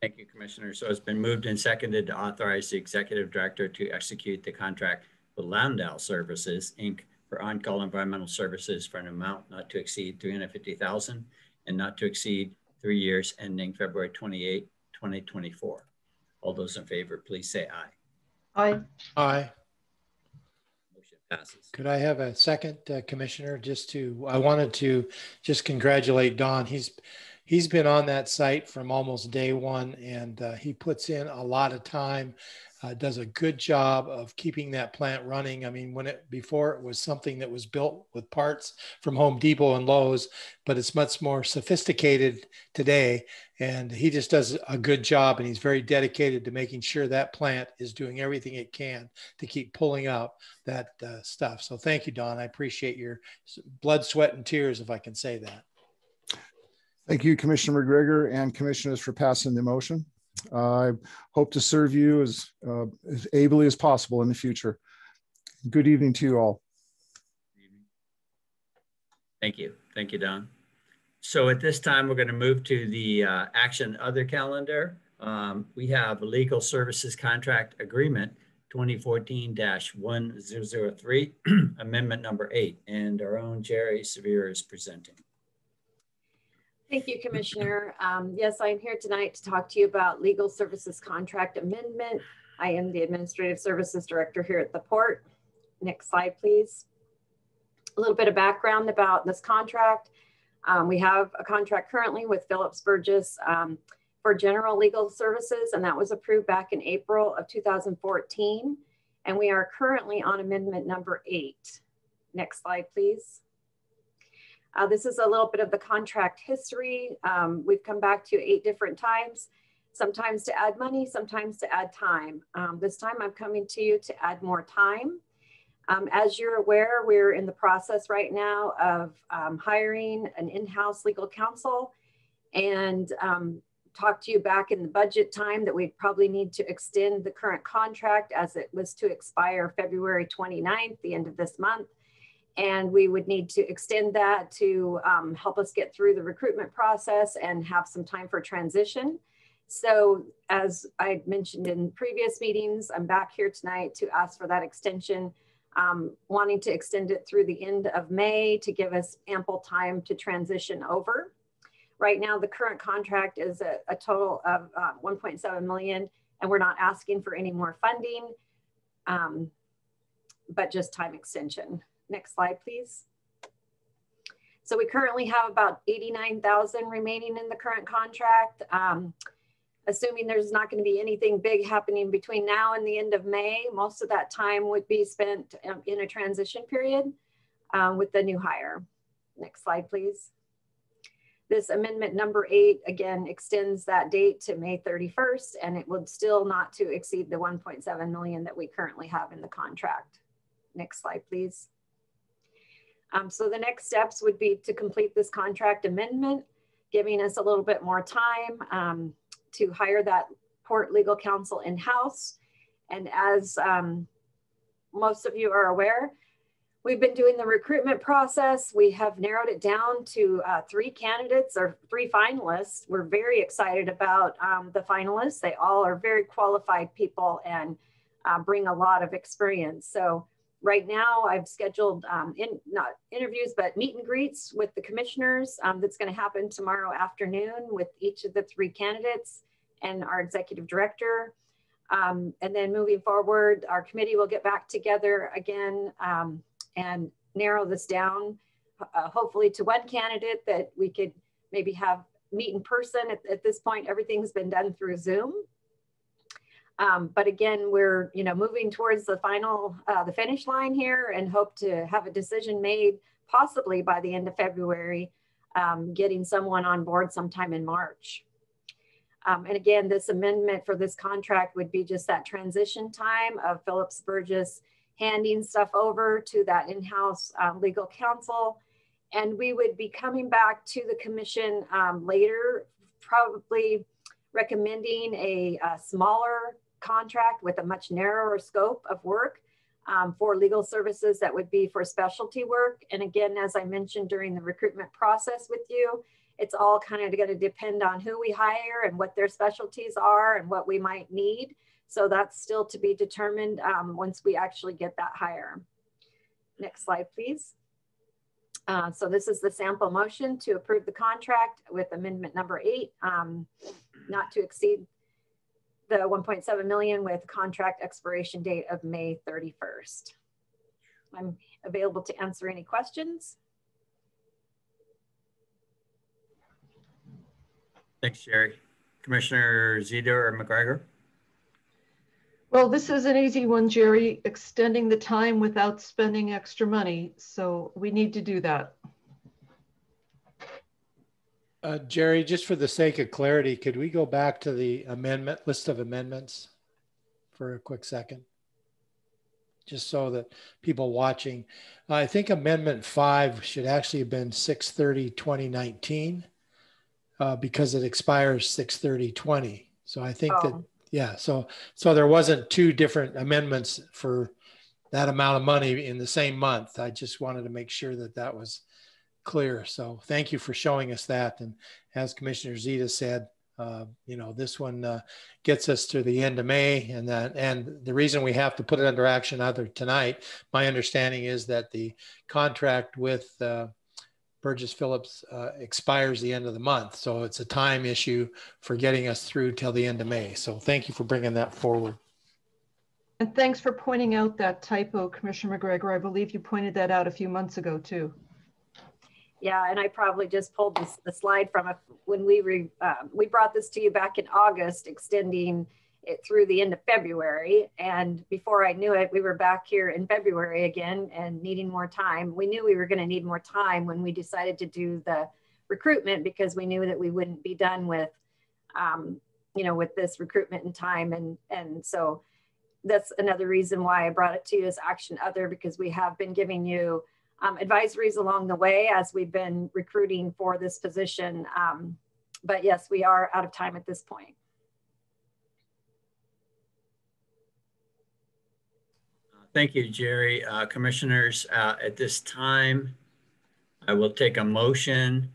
Thank you, Commissioner. So it's been moved and seconded to authorize the executive director to execute the contract with Landau Services, Inc. for on-call environmental services for an amount not to exceed $350,000 and not to exceed 3 years, ending February 28, 2024. All those in favor, please say aye. Aye. Aye. Motion passes. Could I have a second, Commissioner? I wanted to just congratulate Don. He's been on that site from almost day one, and he puts in a lot of time, does a good job of keeping that plant running. I mean, before it was something that was built with parts from Home Depot and Lowe's, but it's much more sophisticated today. And he just does a good job, and he's very dedicated to making sure that plant is doing everything it can to keep pulling out that stuff. So thank you, Don. I appreciate your blood, sweat, and tears, if I can say that. Thank you, Commissioner McGregor and commissioners, for passing the motion. I hope to serve you as ably as possible in the future. Good evening to you all. Thank you. Thank you, Don. So at this time, we're going to move to the action other calendar. We have a legal services contract agreement 2014-1003, amendment number 8, and our own Jerry Sevier is presenting. Thank you, Commissioner. Yes, I'm here tonight to talk to you about legal services contract amendment. I am the Administrative Services Director here at the Port. Next slide, please. A little bit of background about this contract. We have a contract currently with Phillips Burgess for general legal services, and that was approved back in April of 2014. And we are currently on amendment number 8. Next slide, please. This is a little bit of the contract history. We've come back to 8 different times, sometimes to add money, sometimes to add time. This time I'm coming to you to add more time. As you're aware, we're in the process right now of hiring an in-house legal counsel, and talked to you back in the budget time that we'd probably need to extend the current contract as it was to expire February 29th, the end of this month. And we would need to extend that to help us get through the recruitment process and have some time for transition. So as I mentioned in previous meetings, I'm back here tonight to ask for that extension, wanting to extend it through the end of May to give us ample time to transition over. Right now, the current contract is a total of 1.7 million, and we're not asking for any more funding, but just time extension. Next slide, please. So we currently have about 89,000 remaining in the current contract. Assuming there's not going to be anything big happening between now and the end of May, most of that time would be spent in a transition period with the new hire. Next slide, please. This amendment number 8, again, extends that date to May 31st, and it would still not to exceed the 1.7 million that we currently have in the contract. Next slide, please. So the next steps would be to complete this contract amendment, giving us a little bit more time to hire that Port legal counsel in-house. And as most of you are aware, we've been doing the recruitment process. We have narrowed it down to 3 candidates or 3 finalists. We're very excited about the finalists. They all are very qualified people and bring a lot of experience. So right now I've scheduled not interviews, but meet and greets with the commissioners. That's going to happen tomorrow afternoon with each of the 3 candidates and our executive director. And then moving forward, our committee will get back together again and narrow this down, hopefully to 1 candidate that we could maybe have meet in person. At this point, everything's been done through Zoom. But again, we're moving towards the final, the finish line here, and hope to have a decision made possibly by the end of February, getting someone on board sometime in March. And again, this amendment for this contract would be just that transition time of Phillips Burgess handing stuff over to that in-house legal counsel. And we would be coming back to the commission later, probably recommending a smaller contract with a much narrower scope of work for legal services that would be for specialty work. And again, as I mentioned during the recruitment process with you, it's all kind of going to depend on who we hire and what their specialties are and what we might need. So that's still to be determined once we actually get that hire. Next slide, please. So this is the sample motion to approve the contract with amendment number 8, not to exceed the 1.7 million with contract expiration date of May 31st. I'm available to answer any questions. Thanks, Jerry. Commissioner Zito or McGregor? Well, this is an easy one, Jerry, extending the time without spending extra money. So we need to do that. Jerry, just for the sake of clarity, could we go back to the amendment list of amendments for a quick second? Just so that people watching, I think amendment 5 should actually have been 6/30/2019 because it expires 6/30/20. So I think that, yeah, so there wasn't 2 different amendments for that amount of money in the same month. I just wanted to make sure that that was clear. So thank you for showing us that. And as Commissioner Zita said, you know, this one gets us to the end of May, and the reason we have to put it under action other tonight, my understanding is that the contract with Burgess Phillips expires the end of the month. So it's a time issue for getting us through till the end of May. So thank you for bringing that forward. And thanks for pointing out that typo, Commissioner McGregor. I believe you pointed that out a few months ago too. Yeah, and I probably just pulled the slide from when we brought this to you back in August, extending it through the end of February. And before I knew it, we were back here in February again and needing more time. We knew we were going to need more time when we decided to do the recruitment, because we knew that we wouldn't be done with, you know, with this recruitment in time. And so that's another reason why I brought it to you as action other, because we have been giving you advisories along the way as we've been recruiting for this position. But yes, we are out of time at this point. Thank you, Jerry. Commissioners, at this time, I will take a motion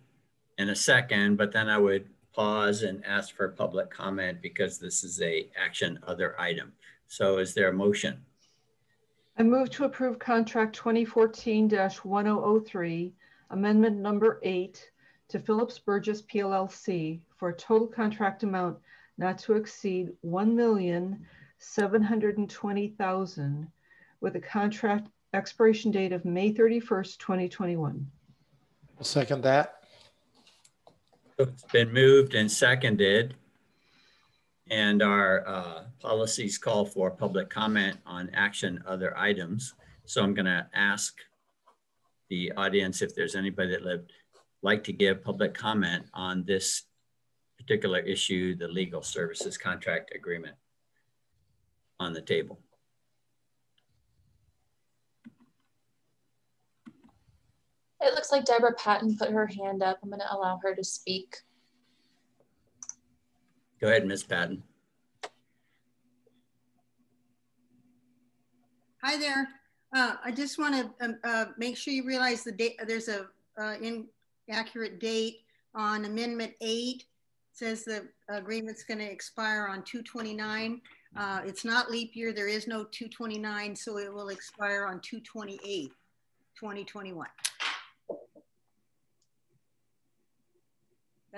in a second, but then I would pause and ask for public comment because this is a action other item. So is there a motion? I move to approve contract 2014-1003, amendment number 8 to Phillips Burgess PLLC for a total contract amount not to exceed $1,720,000 with a contract expiration date of May 31st, 2021. I'll second that. It's been moved and seconded. And our policies call for public comment on action other items. So I'm going to ask the audience if there's anybody that would like to give public comment on this particular issue, the legal services contract agreement on the table. It looks like Deborah Patton put her hand up. I'm going to allow her to speak. Go ahead, Ms. Patton. Hi there. I just want to make sure you realize the date. There's a inaccurate date on Amendment 8. It says the agreement's going to expire on 2/29. It's not leap year. There is no 2/29, so it will expire on 2/28/2021.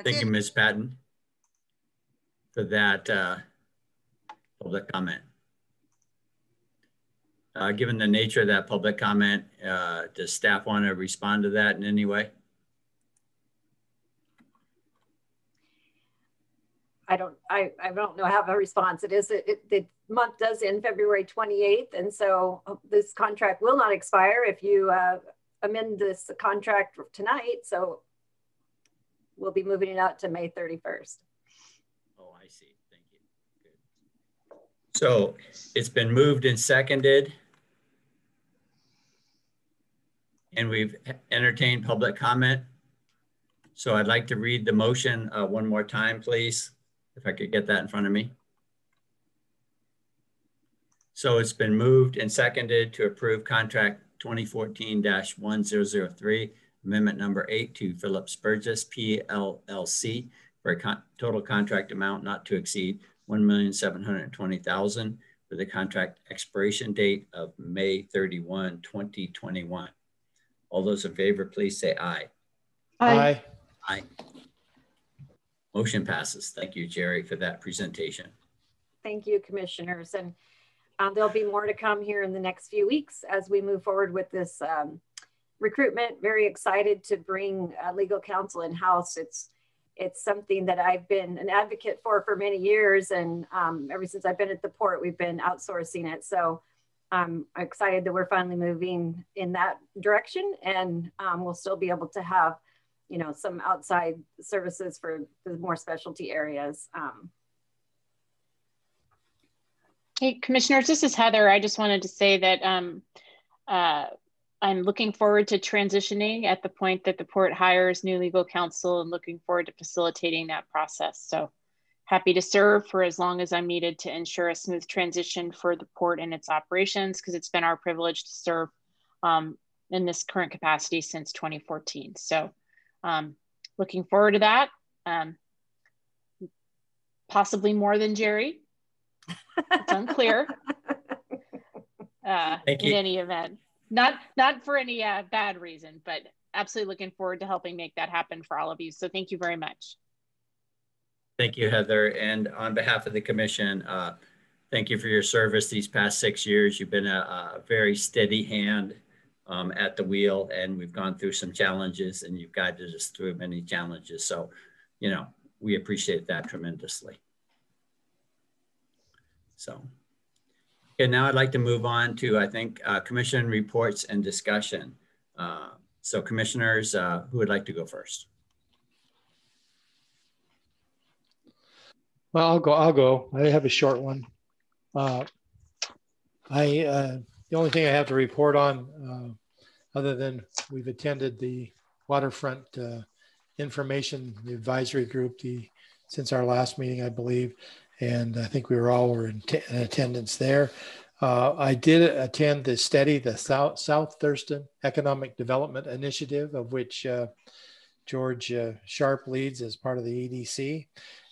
Thank you, Ms. Patton, for that public comment. Given the nature of that public comment, does staff want to respond to that in any way? I don't know how a response. The month does end February 28th. And so this contract will not expire if you amend this contract tonight. So we'll be moving it out to May 31st. Oh, I So it's been moved and seconded. And we've entertained public comment. So I'd like to read the motion one more time, please, if I could get that in front of me. So it's been moved and seconded to approve contract 2014-1003, amendment number 8 to Phillips Burgess PLLC for a total contract amount not to exceed $1,720,000 with a contract expiration date of May 31, 2021. All those in favor, please say aye. Aye. Aye. Motion passes. Thank you, Jerry, for that presentation. Thank you, commissioners. And there'll be more to come here in the next few weeks as we move forward with this recruitment. Very excited to bring legal counsel in-house. It's something that I've been an advocate for many years. And ever since I've been at the port, we've been outsourcing it. So I'm excited that we're finally moving in that direction, and we'll still be able to have, you know, some outside services for the more specialty areas. Hey, commissioners, this is Heather. I just wanted to say that I'm looking forward to transitioning at the point that the port hires new legal counsel, and looking forward to facilitating that process. So happy to serve for as long as I'm needed to ensure a smooth transition for the port and its operations, because it's been our privilege to serve in this current capacity since 2014. So looking forward to that. Possibly more than Jerry. It's unclear. In any event, not for any bad reason, but absolutely looking forward to helping make that happen for all of you. So thank you very much. Thank you, Heather. And on behalf of the commission, thank you for your service these past 6 years. You've been a very steady hand at the wheel, and we've gone through some challenges, and you've guided us through many challenges. So, you know, we appreciate that tremendously. So, okay, now I'd like to move on to, I think, commission reports and discussion. So commissioners, who would like to go first? Well, I'll go. I have a short one. The only thing I have to report on, other than we've attended the waterfront information advisory group since our last meeting, I believe, and I think we were in attendance there. I did attend the study, the South Thurston Economic Development Initiative, of which George Sharp leads as part of the EDC.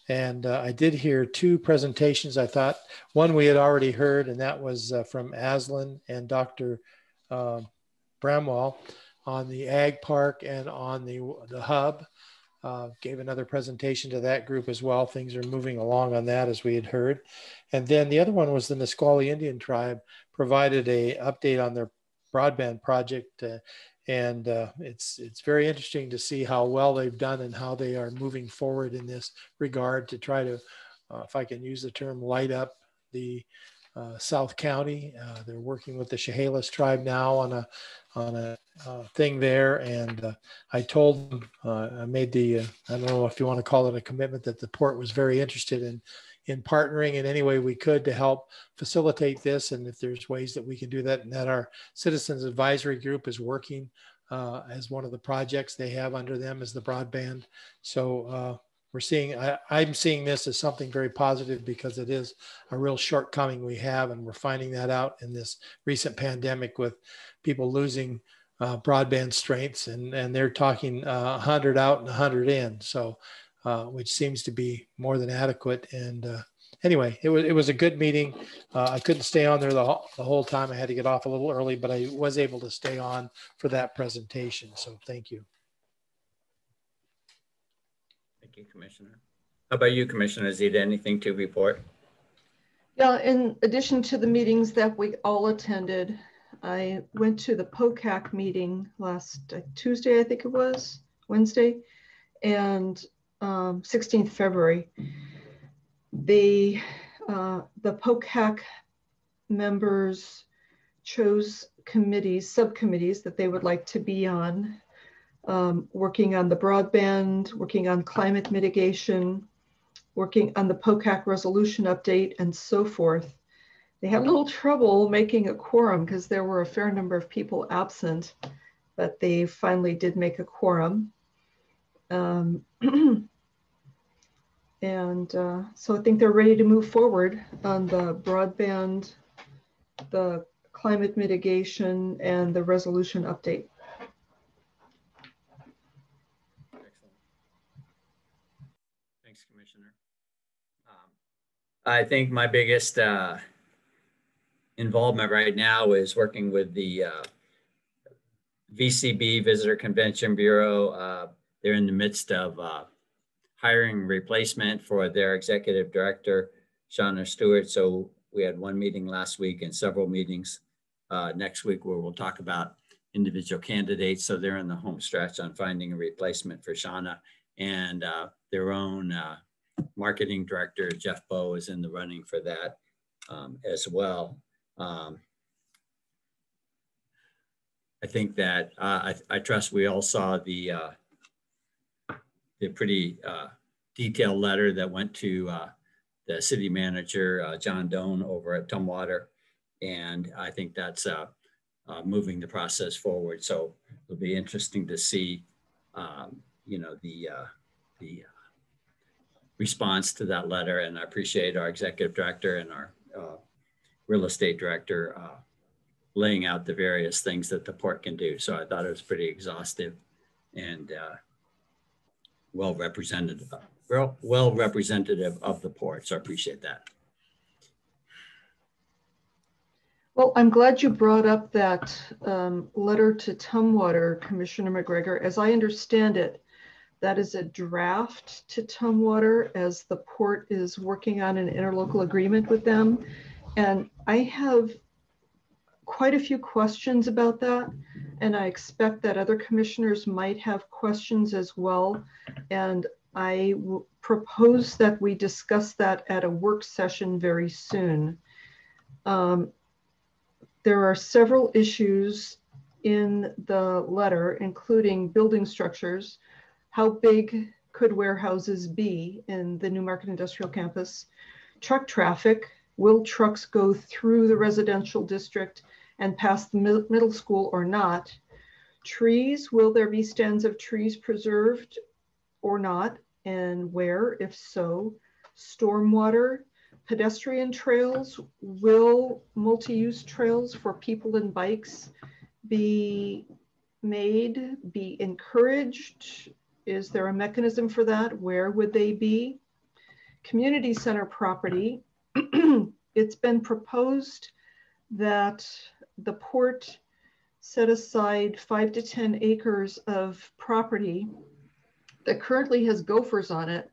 And I did hear two presentations. I thought one we had already heard, and that was from Aslan and Dr. Bramwell on the Ag Park and on the hub. Gave another presentation to that group as well. Things are moving along on that, as we had heard. And then the other one was the Nisqually Indian Tribe provided a update on their broadband project. And it's very interesting to see how well they've done and how they are moving forward in this regard to try to, if I can use the term, light up the South County. They're working with the Chehalis tribe now on a thing there. And I told them, I made I don't know if you want to call it a commitment, that the port was very interested in partnering in any way we could to help facilitate this. And if there's ways that we can do that, and that our Citizens Advisory Group is working as one of the projects they have under them is the broadband. So I'm seeing this as something very positive, because it is a real shortcoming we have. And we're finding that out in this recent pandemic with people losing broadband strengths, and they're talking 100 out and 100 in. So, which seems to be more than adequate. And anyway, it was a good meeting. I couldn't stay on there the whole time. I had to get off a little early, but I was able to stay on for that presentation. So thank you. Thank you, Commissioner. How about you, Commissioner Zita? Anything to report? Yeah, in addition to the meetings that we all attended, I went to the POCAC meeting last Tuesday, I think it was, Wednesday, and 16th February. The POCAC members chose subcommittees that they would like to be on, working on the broadband, working on climate mitigation, working on the POCAC resolution update, and so forth. They had a little trouble making a quorum because there were a fair number of people absent, but they finally did make a quorum. And so I think they're ready to move forward on the broadband, the climate mitigation, and the resolution update. Excellent. Thanks, Commissioner. I think my biggest involvement right now is working with the VCB, Visitor Convention Bureau. They're in the midst of hiring replacement for their executive director, Shauna Stewart. So we had one meeting last week and several meetings next week where we'll talk about individual candidates. So they're in the home stretch on finding a replacement for Shauna, and their own marketing director, Jeff Bowe, is in the running for that as well. I think that I trust we all saw the pretty detailed letter that went to the city manager, John Doan, over at Tumwater. And I think that's moving the process forward. So it'll be interesting to see, you know, the response to that letter. And I appreciate our executive director and our real estate director laying out the various things that the port can do. So I thought it was pretty exhaustive and well representative of the port. So I appreciate that. Well, I'm glad you brought up that letter to Tumwater, Commissioner McGregor. As I understand it, that is a draft to Tumwater as the port is working on an interlocal agreement with them. And I have quite a few questions about that. And I expect that other commissioners might have questions as well. And I propose that we discuss that at a work session very soon. There are several issues in the letter, including building structures. How big could warehouses be in the Newmarket Industrial Campus? Truck traffic, will trucks go through the residential district and past the middle school or not? Trees, will there be stands of trees preserved or not? And where, if so? Stormwater, pedestrian trails, will multi-use trails for people and bikes be made, be encouraged? Is there a mechanism for that? Where would they be? Community center property. It's been proposed that the port set aside 5 to 10 acres of property that currently has gophers on it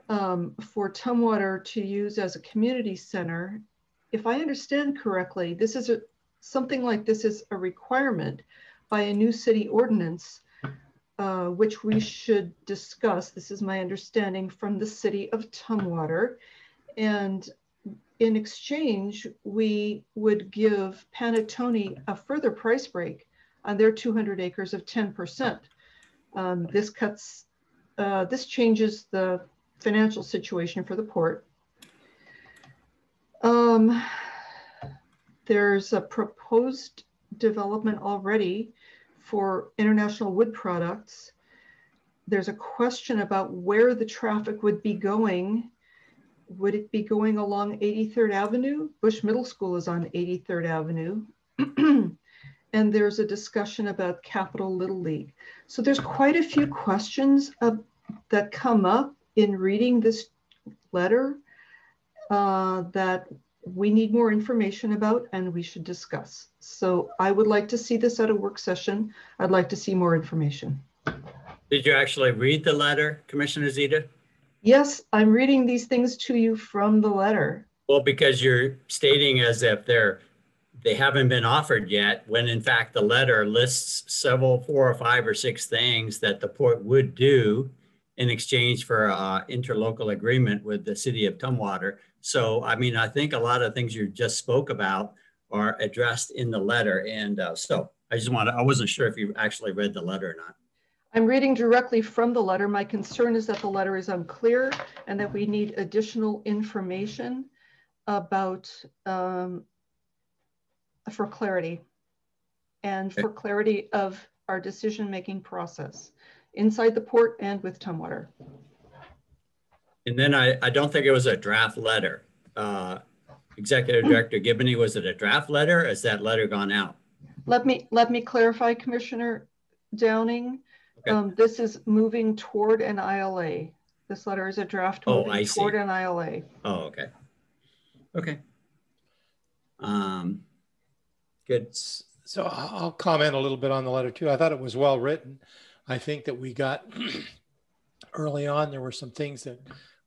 for Tumwater to use as a community center. If I understand correctly, this is something like this is a requirement by a new city ordinance, which we should discuss. This is my understanding from the city of Tumwater. And in exchange, we would give Panettone a further price break on their 200 acres of 10%. This changes the financial situation for the port. There's a proposed development already for international wood products. There's a question about where the traffic would be going. Would it be going along 83rd Avenue? Bush Middle School is on 83rd Avenue. And there's a discussion about Capital Little League. So there's quite a few questions that come up in reading this letter that we need more information about and we should discuss. So I would like to see this at a work session. I'd like to see more information. Did you actually read the letter, Commissioner Zita? Yes, I'm reading these things to you from the letter. Well, because you're stating as if they haven't been offered yet, when in fact the letter lists several 4 or 5 or 6 things that the port would do in exchange for an interlocal agreement with the city of Tumwater. So, I mean, I think a lot of things you just spoke about are addressed in the letter. And so I wasn't sure if you actually read the letter or not. I'm reading directly from the letter. My concern is that the letter is unclear and that we need additional information. about, for clarity and for clarity of our decision-making process inside the port and with Tumwater. And then I don't think it was a draft letter. Executive Director Gibney, was it a draft letter? Or has that letter gone out? Let me clarify, Commissioner Downing. Okay. This is moving toward an ILA. This letter is a draft moving toward an ILA. Oh, okay. Okay. Good. So I'll comment a little bit on the letter too. I thought it was well written. I think that we got early on, there were some things that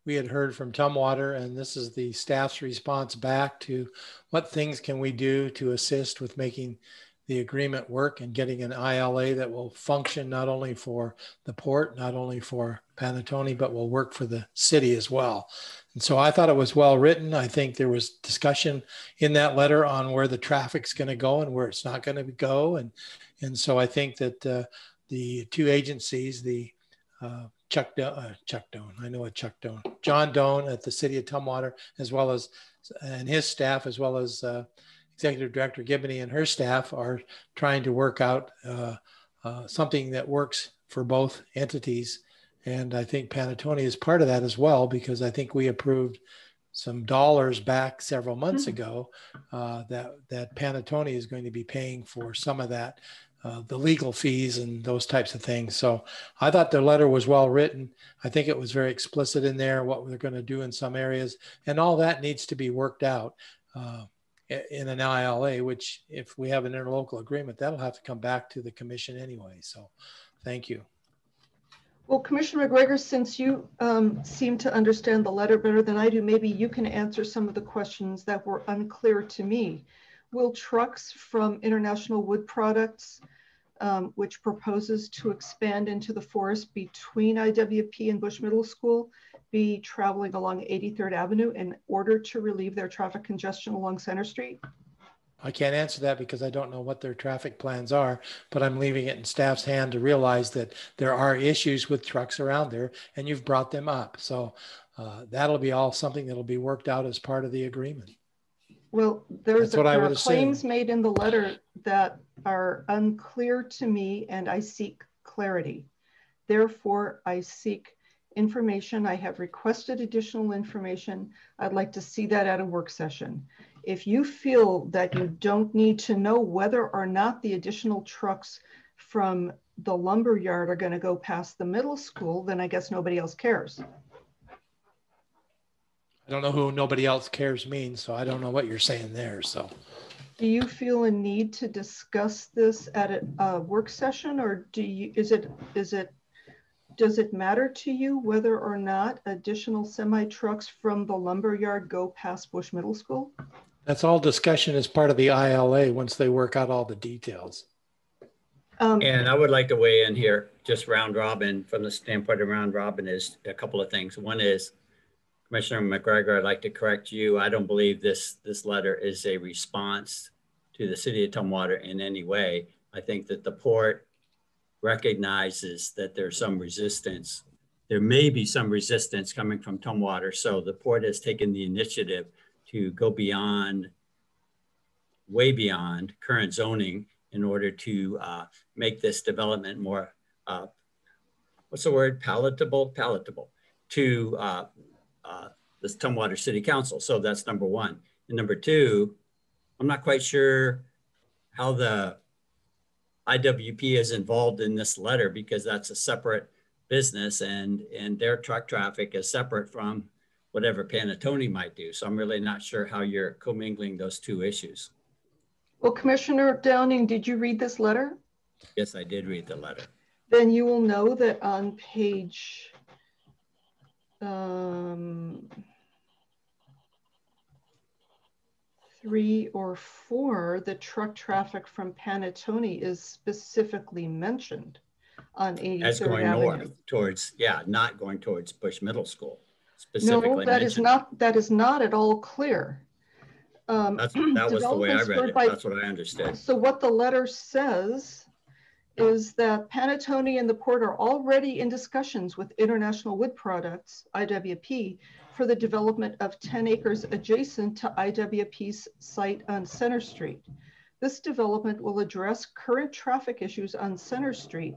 we had heard from Tumwater, and this is the staff's response back to what things can we do to assist with making the agreement work and getting an ILA that will function not only for the port, not only for Panettone, but will work for the city as well. And so I thought it was well written. I think there was discussion in that letter on where the traffic's going to go and where it's not going to go. And so I think that the two agencies, the John Doan at the city of Tumwater, as well as, and his staff, as well as Executive Director Gibney and her staff, are trying to work out something that works for both entities. And I think Panettone is part of that as well, because I think we approved some dollars back several months ago that Panettone is going to be paying for some of that, the legal fees and those types of things. So I thought the letter was well written. I think it was very explicit in there, what we're going to do in some areas, and all that needs to be worked out in an ILA, which if we have an interlocal agreement, that'll have to come back to the commission anyway. So thank you. Well, Commissioner McGregor, since you seem to understand the letter better than I do, maybe you can answer some of the questions that were unclear to me. Will trucks from International Wood Products, which proposes to expand into the forest between IWP and Bush Middle School, be traveling along 83rd Avenue in order to relieve their traffic congestion along Center Street? I can't answer that because I don't know what their traffic plans are, but I'm leaving it in staff's hand to realize that there are issues with trucks around there, and you've brought them up. So that'll be all something that'll be worked out as part of the agreement. Well, there are claims made in the letter that are unclear to me, and I seek clarity. Therefore, I seek information. I have requested additional information. I'd like to see that at a work session. If you feel that you don't need to know whether or not the additional trucks from the lumber yard are going to go past the middle school, then I guess nobody else cares. I don't know who nobody else cares means, so I don't know what you're saying there. So do you feel a need to discuss this at a work session, or does it matter to you whether or not additional semi trucks from the lumber yard go past Bush Middle School? That's all discussion as part of the ILA once they work out all the details. And I would like to weigh in here, just round robin, from the standpoint of round robin, is a couple of things. One is, Commissioner McGregor, I'd like to correct you. I don't believe this letter is a response to the city of Tumwater in any way. I think that the port recognizes that there's some resistance. There may be some resistance coming from Tumwater. So the port has taken the initiative to go beyond, way beyond current zoning in order to make this development more, what's the word, palatable to this Tumwater City Council. So that's number one. And number two, I'm not quite sure how the IWP is involved in this letter, because that's a separate business and their truck traffic is separate from whatever Panettone might do. So I'm really not sure how you're commingling those two issues. Well, Commissioner Downing, did you read this letter? Yes, I did read the letter. Then you will know that on page 3 or 4, the truck traffic from Panettone is specifically mentioned on 83rd As going Avenue. north towards, yeah, not going towards Bush Middle School. Specifically no, that is not at all clear. That was the way I read it. That's what I understood. So what the letter says is that Panettone and the port are already in discussions with International Wood Products, IWP, for the development of 10 acres adjacent to IWP's site on Center Street. This development will address current traffic issues on Center Street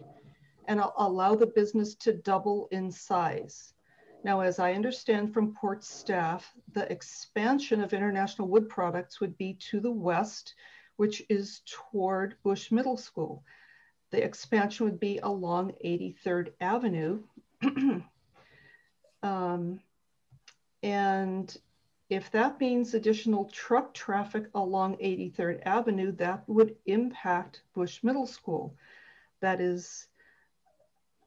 and allow the business to double in size. Now, as I understand from Port staff, the expansion of International Wood Products would be to the west, which is toward Bush Middle School. The expansion would be along 83rd Avenue. And if that means additional truck traffic along 83rd Avenue, that would impact Bush Middle School. That is,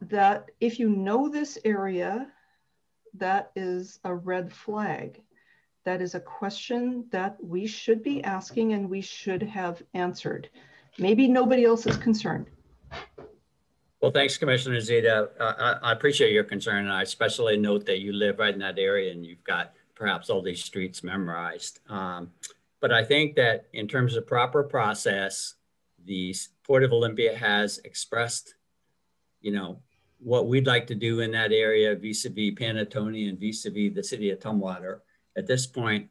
that if you know this area, that is a red flag. That is a question that we should be asking and we should have answered. Maybe nobody else is concerned. Well, thanks, Commissioner Zita. I appreciate your concern, and I especially note that you live right in that area and you've got perhaps all these streets memorized. But I think that in terms of proper process, the Port of Olympia has expressed, you know, what we'd like to do in that area vis-a-vis Panettone and vis-a-vis the city of Tumwater. At this point,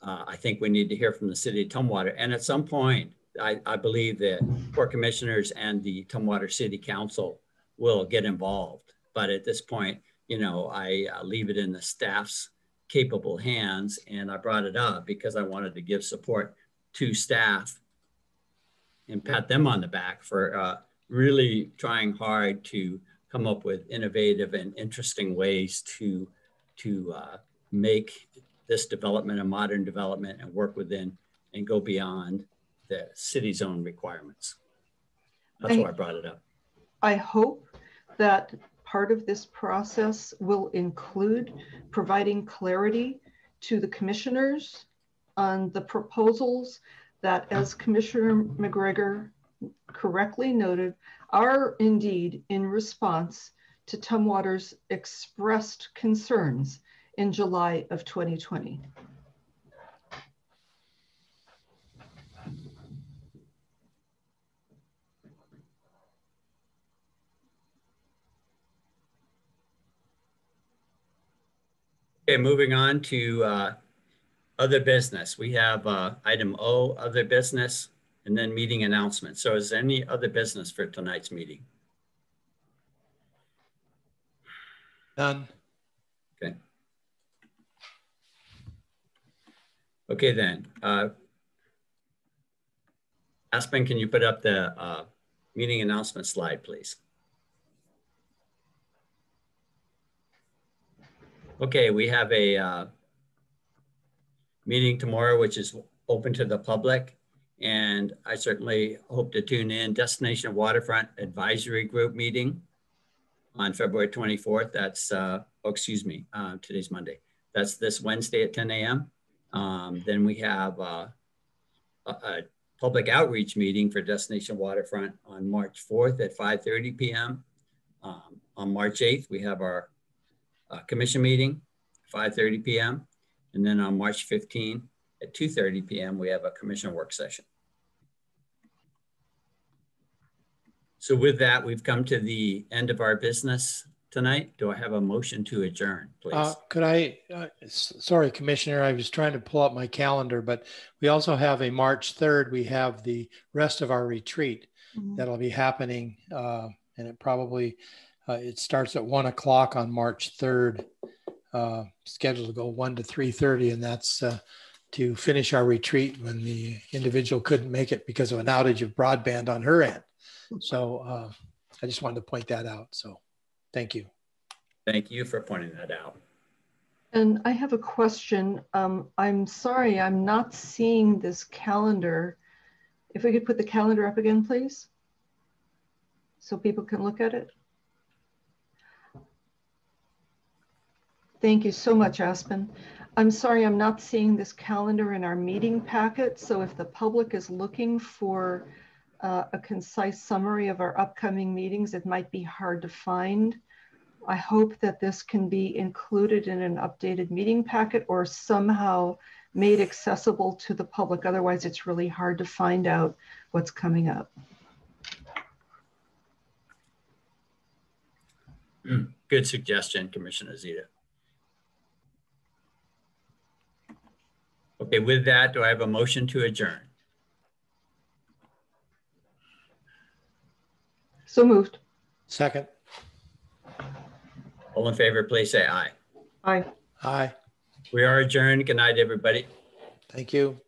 I think we need to hear from the city of Tumwater. And at some point, I believe that Port Commissioners and the Tumwater City Council will get involved. But at this point, you know, I leave it in the staff's capable hands. And I brought it up because I wanted to give support to staff and pat them on the back for really trying hard to come up with innovative and interesting ways to make this development a modern development and work within and go beyond the city's own requirements. That's why I brought it up. I hope that part of this process will include providing clarity to the commissioners on the proposals that, as Commissioner McGregor correctly noted, are indeed in response to Tumwater's expressed concerns in July of 2020. Okay, moving on to other business. We have item O, other business, and then meeting announcements. So is there any other business for tonight's meeting? None. Okay. Okay then. Aspen, can you put up the meeting announcement slide, please? Okay, we have a meeting tomorrow, which is open to the public. And I certainly hope to tune in. Destination Waterfront Advisory Group meeting on February 24th. That's, today's Monday. That's this Wednesday at 10 a.m. Then we have a public outreach meeting for Destination Waterfront on March 4th at 5:30 p.m. On March 8th, we have our commission meeting, 5:30 p.m. And then on March 15th at 2:30 p.m., we have a commission work session. So with that, we've come to the end of our business tonight. Do I have a motion to adjourn, please? Could I, sorry, Commissioner, I was trying to pull up my calendar, but we also have a March 3rd. We have the rest of our retreat that'll be happening. And it probably, it starts at 1 o'clock on March 3rd, scheduled to go 1 to 3:30. And that's to finish our retreat when the individual couldn't make it because of an outage of broadband on her end. So I just wanted to point that out. So thank you. Thank you for pointing that out. And I have a question. I'm sorry, I'm not seeing this calendar. If we could put the calendar up again, please, so people can look at it. Thank you so much, Aspen. I'm sorry, I'm not seeing this calendar in our meeting packet. So if the public is looking for a concise summary of our upcoming meetings, it might be hard to find. I hope that this can be included in an updated meeting packet or somehow made accessible to the public. Otherwise, it's really hard to find out what's coming up. Good suggestion, Commissioner Zita. Okay, with that, do I have a motion to adjourn? So moved. Second. All in favor, please say aye. Aye. Aye. We are adjourned. Good night, everybody. Thank you.